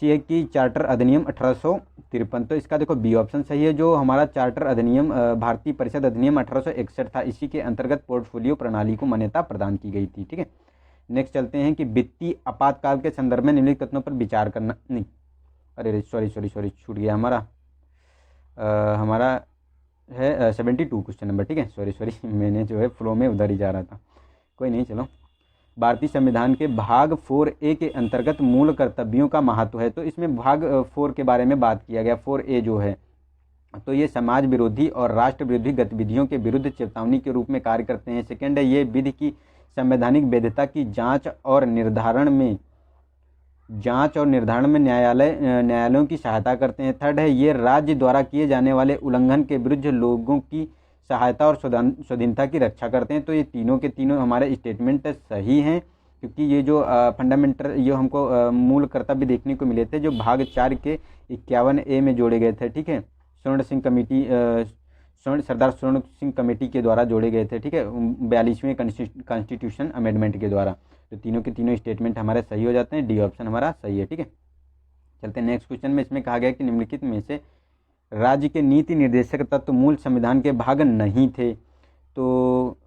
सी है कि चार्टर अधिनियम 1853। तो इसका देखो बी ऑप्शन सही है, जो हमारा चार्टर अधिनियम भारतीय परिषद अधिनियम 1861 था, इसी के अंतर्गत पोर्टफोलियो प्रणाली को मान्यता प्रदान की गई थी, ठीक है। नेक्स्ट चलते हैं कि वित्तीय आपातकाल के संदर्भ में निम्नलिखित कथनों पर विचार करना, नहीं अरे सॉरी छूट गया हमारा है 72 क्वेश्चन नंबर, ठीक है। सॉरी मैंने जो है फ्लो में उधर ही जा रहा था, कोई नहीं, चलो। भारतीय संविधान के भाग 4A के अंतर्गत मूल कर्तव्यों का महत्व है। तो इसमें भाग 4 के बारे में बात किया गया। 4A जो है तो ये समाज विरोधी और राष्ट्र विरोधी गतिविधियों के विरुद्ध चेतावनी के रूप में कार्य करते हैं। सेकेंड है ये विधि की संवैधानिक वैधता की जांच और निर्धारण में न्यायालयों की सहायता करते हैं। थर्ड है ये राज्य द्वारा किए जाने वाले उल्लंघन के विरुद्ध लोगों की सहायता और स्वाधीनता की रक्षा करते हैं। तो ये तीनों के तीनों हमारे स्टेटमेंट सही हैं, क्योंकि ये जो फंडामेंटल ये हमको मूल कर्तव्य देखने को मिले थे, जो भाग 4 के 51A में जोड़े गए थे, ठीक है, सरदार स्वर्ण सिंह कमेटी के द्वारा जोड़े गए थे, ठीक है, 42वें कॉन्स्टिट्यूशन अमेंडमेंट के द्वारा। तो तीनों के तीनों स्टेटमेंट हमारे सही हो जाते हैं, डी ऑप्शन हमारा सही है, ठीक है। चलते हैं नेक्स्ट क्वेश्चन में। इसमें कहा गया कि निम्नलिखित में से राज्य के नीति निर्देशक तत्व मूल संविधान के भाग नहीं थे। तो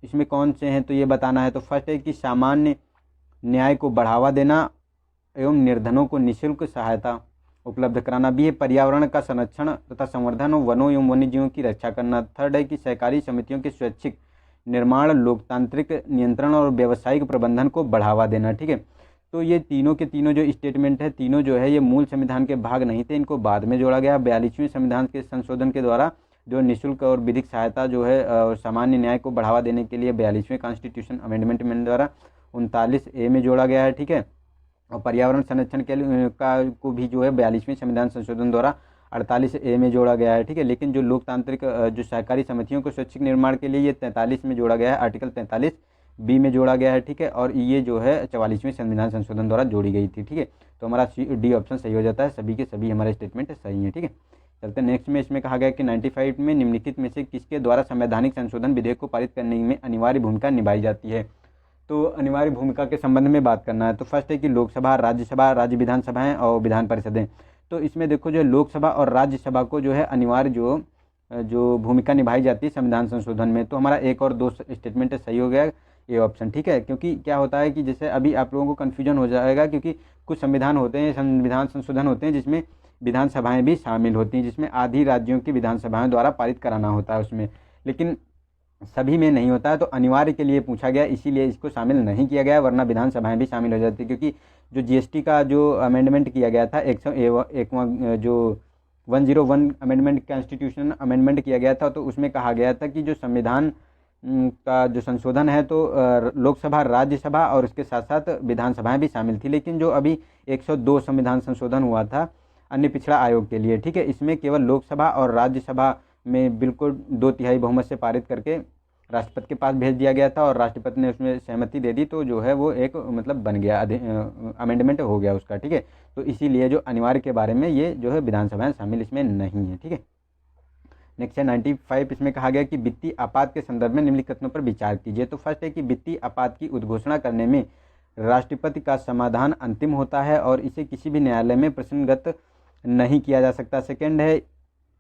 इसमें कौन से हैं तो ये बताना है। तो फर्स्ट है कि सामान्य न्याय को बढ़ावा देना एवं निर्धनों को निःशुल्क सहायता उपलब्ध कराना। बी है पर्यावरण का संरक्षण तथा संवर्धन और वनों एवं वन्यजीवों की रक्षा करना। थर्ड है कि सहकारी समितियों के स्वैच्छिक निर्माण, लोकतांत्रिक नियंत्रण और व्यावसायिक प्रबंधन को बढ़ावा देना, ठीक है। तो ये तीनों के तीनों जो स्टेटमेंट है, तीनों जो है ये मूल संविधान के भाग नहीं थे, इनको बाद में जोड़ा गया 42वें संविधान के संशोधन के द्वारा, जो निःशुल्क और विधिक सहायता जो है और सामान्य न्याय को बढ़ावा देने के लिए 42वें कॉन्स्टिट्यूशन अमेंडमेंट द्वारा 39A में जोड़ा गया है, ठीक है। और पर्यावरण संरक्षण के को भी जो है 42वें संविधान संशोधन द्वारा 48A में जोड़ा गया है, ठीक है। लेकिन जो लोकतांत्रिक जो सहकारी समितियों को स्वैच्छिक निर्माण के लिए ये 43 में जोड़ा गया है, आर्टिकल 43B में जोड़ा गया है, ठीक है। और ये जो है 44वें संविधान संशोधन द्वारा जोड़ी गई थी, ठीक है। तो हमारा डी ऑप्शन सही हो जाता है, सभी के सभी हमारे स्टेटमेंट सही हैं, ठीक है। चलते नेक्स्ट में। इसमें कहा गया कि 95 में निम्नलिखित में से किसके द्वारा संवैधानिक संशोधन विधेयक को पारित करने में अनिवार्य भूमिका निभाई जाती है। तो अनिवार्य भूमिका के संबंध में बात करना है। तो फर्स्ट है कि लोकसभा, राज्यसभा, राज्य विधानसभाएं और विधान परिषदें। तो इसमें देखो जो लोकसभा और राज्यसभा को जो है अनिवार्य जो भूमिका निभाई जाती है संविधान संशोधन में। तो हमारा एक और दो स्टेटमेंट सही हो गया ये ऑप्शन, ठीक है। क्योंकि क्या होता है कि जैसे अभी आप लोगों को कन्फ्यूजन हो जाएगा, क्योंकि कुछ संविधान होते हैं, संविधान संशोधन होते हैं जिसमें विधानसभाएं भी शामिल होती हैं, जिसमें आधी राज्यों की विधानसभाएं द्वारा पारित कराना होता है उसमें, लेकिन सभी में नहीं होता है। तो अनिवार्य के लिए पूछा गया, इसीलिए इसको शामिल नहीं किया गया, वरना विधानसभाएं भी शामिल हो जाती, क्योंकि जो जीएसटी का जो अमेंडमेंट किया गया था 101 अमेंडमेंट कॉन्स्टिट्यूशन अमेंडमेंट किया गया था, तो उसमें कहा गया था कि जो संविधान का जो संशोधन है तो लोकसभा, राज्यसभा और उसके साथ साथ विधानसभाएं भी शामिल थी। लेकिन जो अभी 102 संविधान संशोधन हुआ था अन्य पिछड़ा आयोग के लिए, ठीक है, इसमें केवल लोकसभा और राज्यसभा में बिल्कुल 2/3 बहुमत से पारित करके राष्ट्रपति के पास भेज दिया गया था और राष्ट्रपति ने उसमें सहमति दे दी, तो जो है वो एक मतलब बन गया, अमेंडमेंट हो गया उसका, ठीक है। तो इसीलिए जो अनिवार्य के बारे में ये जो है विधानसभाएं शामिल इसमें नहीं है, ठीक है। नेक्स्ट है 95, इसमें कहा गया कि वित्तीय आपात के संदर्भ में निम्नलिखित कथनों पर विचार कीजिए। तो फर्स्ट है कि वित्तीय आपात की उद्घोषणा करने में राष्ट्रपति का समाधान अंतिम होता है और इसे किसी भी न्यायालय में प्रश्नगत नहीं किया जा सकता। सेकेंड है,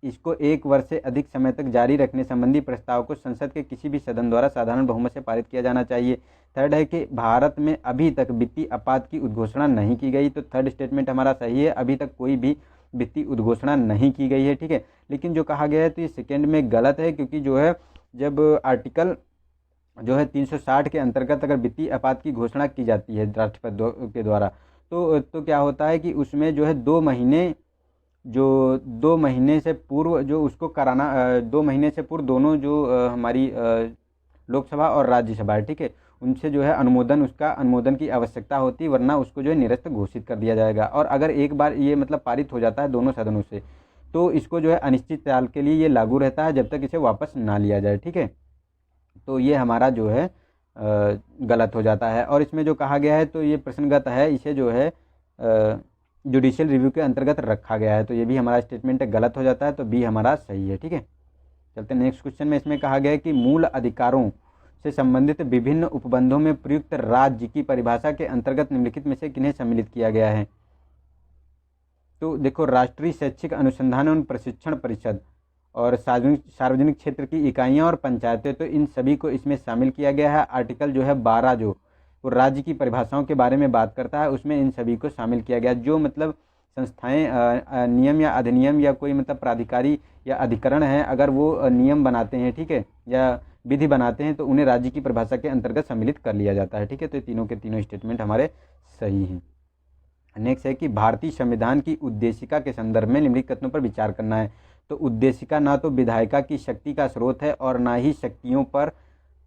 इसको 1 वर्ष से अधिक समय तक जारी रखने संबंधी प्रस्ताव को संसद के किसी भी सदन द्वारा साधारण बहुमत से पारित किया जाना चाहिए। थर्ड है कि भारत में अभी तक वित्तीय आपात की उद्घोषणा नहीं की गई। तो थर्ड स्टेटमेंट हमारा सही है, अभी तक कोई भी वित्तीय उद्घोषणा नहीं की गई है, ठीक है। लेकिन जो कहा गया है तो ये सेकेंड में गलत है, क्योंकि जो है जब आर्टिकल जो है 360 के अंतर्गत अगर वित्तीय आपात की घोषणा की जाती है राष्ट्रपति के द्वारा तो क्या होता है कि उसमें जो है 2 महीने से पूर्व जो उसको कराना 2 महीने से पूर्व दोनों जो हमारी लोकसभा और राज्यसभा है, ठीक है, उनसे जो है उसका अनुमोदन की आवश्यकता होती है, वरना उसको जो है निरस्त घोषित कर दिया जाएगा। और अगर एक बार ये मतलब पारित हो जाता है दोनों सदनों से तो इसको जो है अनिश्चित काल के लिए ये लागू रहता है जब तक इसे वापस ना लिया जाए, ठीक है। तो ये हमारा जो है गलत हो जाता है। और इसमें जो कहा गया है तो ये प्रश्नगत है, इसे जो है जुडिशियल रिव्यू के अंतर्गत रखा गया है, तो ये भी हमारा स्टेटमेंट गलत हो जाता है, तो बी हमारा सही है, ठीक है। चलते नेक्स्ट क्वेश्चन में। इसमें कहा गया है कि मूल अधिकारों से संबंधित विभिन्न उपबंधों में प्रयुक्त राज्य की परिभाषा के अंतर्गत निम्नलिखित में से किन्हें सम्मिलित किया गया है। तो देखो, राष्ट्रीय शैक्षिक अनुसंधान एवं प्रशिक्षण परिषद और सार्वजनिक क्षेत्र की इकाइयां और पंचायतें, तो इन सभी को इसमें शामिल किया गया है। आर्टिकल जो है 12 जो वो राज्य की परिभाषाओं के बारे में बात करता है, उसमें इन सभी को शामिल किया गया। जो मतलब संस्थाएं नियम या अधिनियम या कोई मतलब प्राधिकारी या अधिकरण है, अगर वो नियम बनाते हैं, ठीक है, या विधि बनाते हैं, तो उन्हें राज्य की परिभाषा के अंतर्गत सम्मिलित कर लिया जाता है, ठीक है। तो तीनों के तीनों स्टेटमेंट हमारे सही हैं। नेक्स्ट है कि भारतीय संविधान की उद्देशिका के संदर्भ में निम्नलिखित कथनों पर विचार करना है। तो उद्देशिका ना तो विधायिका की शक्ति का स्रोत है और ना ही शक्तियों पर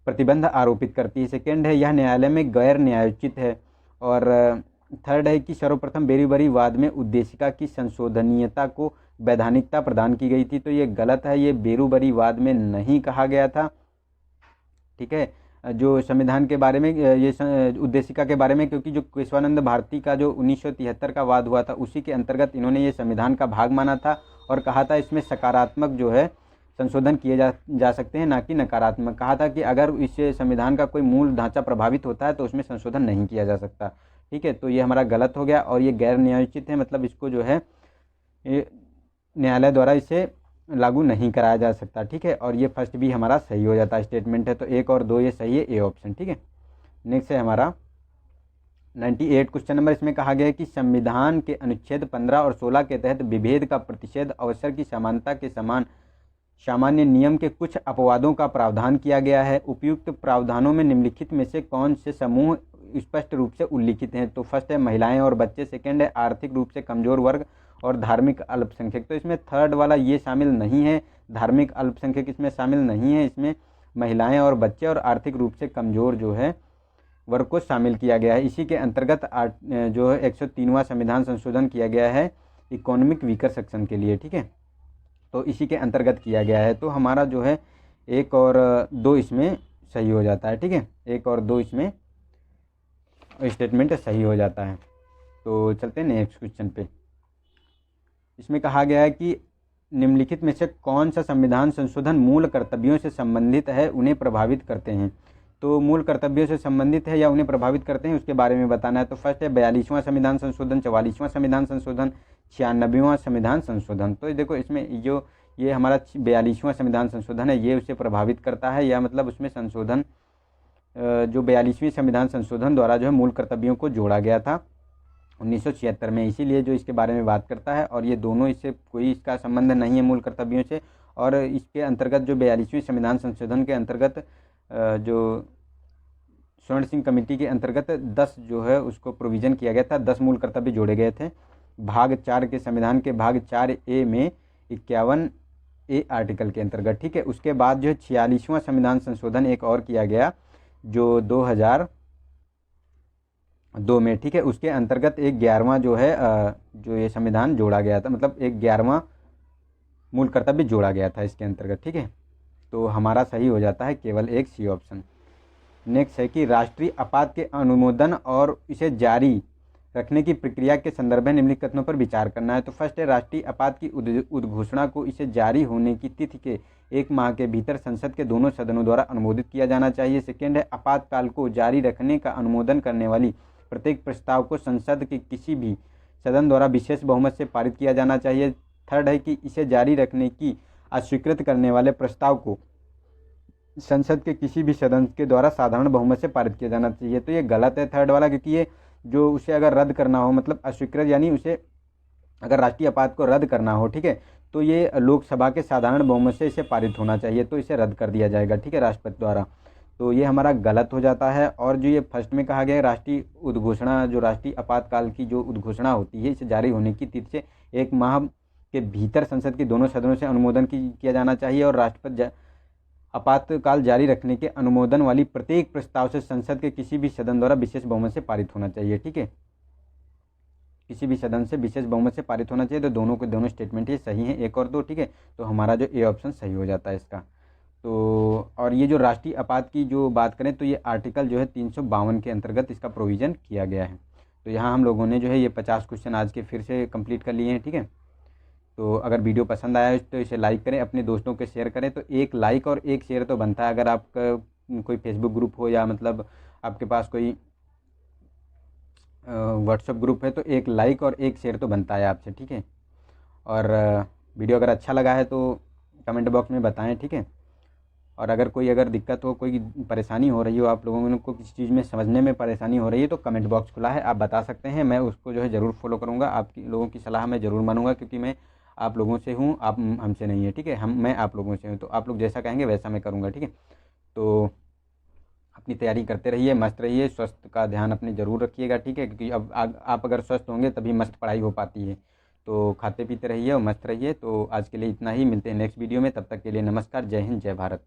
प्रतिबंध आरोपित करती है। सेकेंड है, यह न्यायालय में गैर न्यायोचित है। और थर्ड है कि सर्वप्रथम बेरूबरीवाद में उद्देशिका की संशोधनीयता को वैधानिकता प्रदान की गई थी, तो ये गलत है, ये बेरूबरीवाद में नहीं कहा गया था, ठीक है। जो संविधान के बारे में ये उद्देशिका के बारे में, क्योंकि जो केशवानंद भारती का जो 1973 का वाद हुआ था उसी के अंतर्गत इन्होंने ये संविधान का भाग माना था और कहा था इसमें सकारात्मक जो है संशोधन किए जा सकते हैं, ना कि नकारात्मक। कहा था कि अगर इस संविधान का कोई मूल ढांचा प्रभावित होता है तो उसमें संशोधन नहीं किया जा सकता, ठीक है। तो ये हमारा गलत हो गया और ये गैर न्यायोचित है, मतलब इसको जो है न्यायालय द्वारा इसे लागू नहीं कराया जा सकता, ठीक है। और ये फर्स्ट भी हमारा सही हो जाता है स्टेटमेंट है, तो 1 और 2 ये सही है, ए ऑप्शन, ठीक है। नेक्स्ट है हमारा 98 क्वेश्चन नंबर। इसमें कहा गया है कि संविधान के अनुच्छेद 15 और 16 के तहत विभेद का प्रतिषेध अवसर की समानता के समान सामान्य नियम के कुछ अपवादों का प्रावधान किया गया है। उपयुक्त प्रावधानों में निम्नलिखित में से कौन से समूह स्पष्ट रूप से उल्लिखित हैं। तो फर्स्ट है महिलाएं और बच्चे, सेकंड है आर्थिक रूप से कमजोर वर्ग और धार्मिक अल्पसंख्यक। तो इसमें थर्ड वाला ये शामिल नहीं है, धार्मिक अल्पसंख्यक इसमें शामिल नहीं है, इसमें महिलाएं और बच्चे और आर्थिक रूप से कमजोर जो है वर्ग को शामिल किया गया है। इसी के अंतर्गत जो है 103वां संविधान संशोधन किया गया है इकोनॉमिक वीकर सेक्शन के लिए, ठीक है। तो इसी के अंतर्गत किया गया है, तो हमारा जो है 1 और 2 इसमें सही हो जाता है, ठीक है। 1 और 2 इसमें स्टेटमेंट सही हो जाता है। तो चलते हैं नेक्स्ट क्वेश्चन पे। इसमें कहा गया है कि निम्नलिखित में से कौन सा संविधान संशोधन मूल कर्तव्यों से संबंधित है, उन्हें प्रभावित करते हैं। तो मूल कर्तव्यों से संबंधित है या उन्हें प्रभावित करते हैं उसके बारे में बताना है। तो फर्स्ट है 42वां संविधान संशोधन, 44वां संविधान संशोधन, 96वां संविधान संशोधन। तो देखो इसमें जो ये हमारा 42वां संविधान संशोधन है ये उसे प्रभावित करता है, या मतलब उसमें संशोधन जो 42वें संविधान संशोधन द्वारा जो है मूल कर्तव्यों को जोड़ा गया था 1976 में, इसीलिए जो इसके बारे में बात करता है। और ये दोनों इससे कोई इसका संबंध नहीं है मूल कर्तव्यों से। और इसके अंतर्गत जो 42वें संविधान संशोधन के अंतर्गत जो स्वर्ण सिंह कमेटी के अंतर्गत 10 जो है उसको प्रोविज़न किया गया था, 10 मूल कर्तव्य जोड़े गए थे भाग 4 के संविधान के भाग 4A में 51A आर्टिकल के अंतर्गत, ठीक है। उसके बाद जो है 46वां संविधान संशोधन एक और किया गया जो 2002 में, ठीक है। उसके अंतर्गत एक 11वां जो है जो ये संविधान जोड़ा गया था, मतलब एक 11वां मूल कर्तव्य जोड़ा गया था इसके अंतर्गत, ठीक है। तो हमारा सही हो जाता है केवल एक सी ऑप्शन। नेक्स्ट है कि राष्ट्रीय आपात के अनुमोदन और इसे जारी रखने की प्रक्रिया के संदर्भ में निम्नलिखित कथनों पर विचार करना है। तो फर्स्ट है, राष्ट्रीय आपात की उद्घोषणा को इसे जारी होने की तिथि के 1 माह के भीतर संसद के दोनों सदनों द्वारा अनुमोदित किया जाना चाहिए। सेकेंड है, आपातकाल को जारी रखने का अनुमोदन करने वाली प्रत्येक प्रस्ताव को संसद के किसी भी सदन द्वारा विशेष बहुमत से पारित किया जाना चाहिए। थर्ड है कि इसे जारी रखने की अस्वीकृत करने वाले प्रस्ताव को संसद के किसी भी सदन के द्वारा साधारण बहुमत से पारित किया जाना चाहिए। तो ये गलत है थर्ड वाला, क्योंकि ये जो उसे अगर रद्द करना हो, मतलब अस्वीकृत यानी उसे अगर राष्ट्रीय आपात को रद्द करना हो, ठीक है, तो ये लोकसभा के साधारण बहुमत से इसे पारित होना चाहिए, तो इसे रद्द कर दिया जाएगा, ठीक है, राष्ट्रपति द्वारा। तो ये हमारा गलत हो जाता है। और जो ये फर्स्ट में कहा गया है, राष्ट्रीय उद्घोषणा, जो राष्ट्रीय आपातकाल की जो उद्घोषणा होती है, इसे जारी होने की तिथि से 1 माह के भीतर संसद के दोनों सदनों से अनुमोदन किया जाना चाहिए। और राष्ट्रपति आपातकाल जारी रखने के अनुमोदन वाली प्रत्येक प्रस्ताव से संसद के किसी भी सदन द्वारा विशेष बहुमत से पारित होना चाहिए, ठीक है, किसी भी सदन से विशेष बहुमत से पारित होना चाहिए। तो दोनों के दोनों स्टेटमेंट ये सही हैं, 1 और 2, ठीक है। तो हमारा जो ए ऑप्शन सही हो जाता है इसका। तो और ये जो राष्ट्रीय आपात की जो बात करें, तो ये आर्टिकल जो है 352 के अंतर्गत इसका प्रोविज़न किया गया है। तो यहाँ हम लोगों ने जो है ये 50 क्वेश्चन आज के फिर से कंप्लीट कर लिए हैं, ठीक है। तो अगर वीडियो पसंद आया है तो इसे लाइक करें, अपने दोस्तों के शेयर करें। तो एक लाइक और एक शेयर तो बनता है। अगर आपका कोई फेसबुक ग्रुप हो या मतलब आपके पास कोई व्हाट्सएप ग्रुप है, तो एक लाइक और एक शेयर तो बनता है आपसे, ठीक है। और वीडियो अगर अच्छा लगा है तो कमेंट बॉक्स में बताएं, ठीक है। और अगर दिक्कत हो, कोई परेशानी हो रही हो, आप लोगों को किसी चीज़ में समझने में परेशानी हो रही है, तो कमेंट बॉक्स खुला है, आप बता सकते हैं। मैं उसको जो है ज़रूर फॉलो करूँगा, आपकी लोगों की सलाह मैं ज़रूर मानूंगा, क्योंकि मैं आप लोगों से हूँ, आप हमसे नहीं है, ठीक है। मैं आप लोगों से हूँ, तो आप लोग जैसा कहेंगे वैसा मैं करूँगा, ठीक है। तो अपनी तैयारी करते रहिए, मस्त रहिए, स्वास्थ्य का ध्यान अपने ज़रूर रखिएगा, ठीक है, क्योंकि अब आप अगर स्वस्थ होंगे तभी मस्त पढ़ाई हो पाती है। तो खाते पीते रहिए और मस्त रहिए। तो आज के लिए इतना ही, मिलते हैं नेक्स्ट वीडियो में, तब तक के लिए नमस्कार, जय हिंद, जय भारत।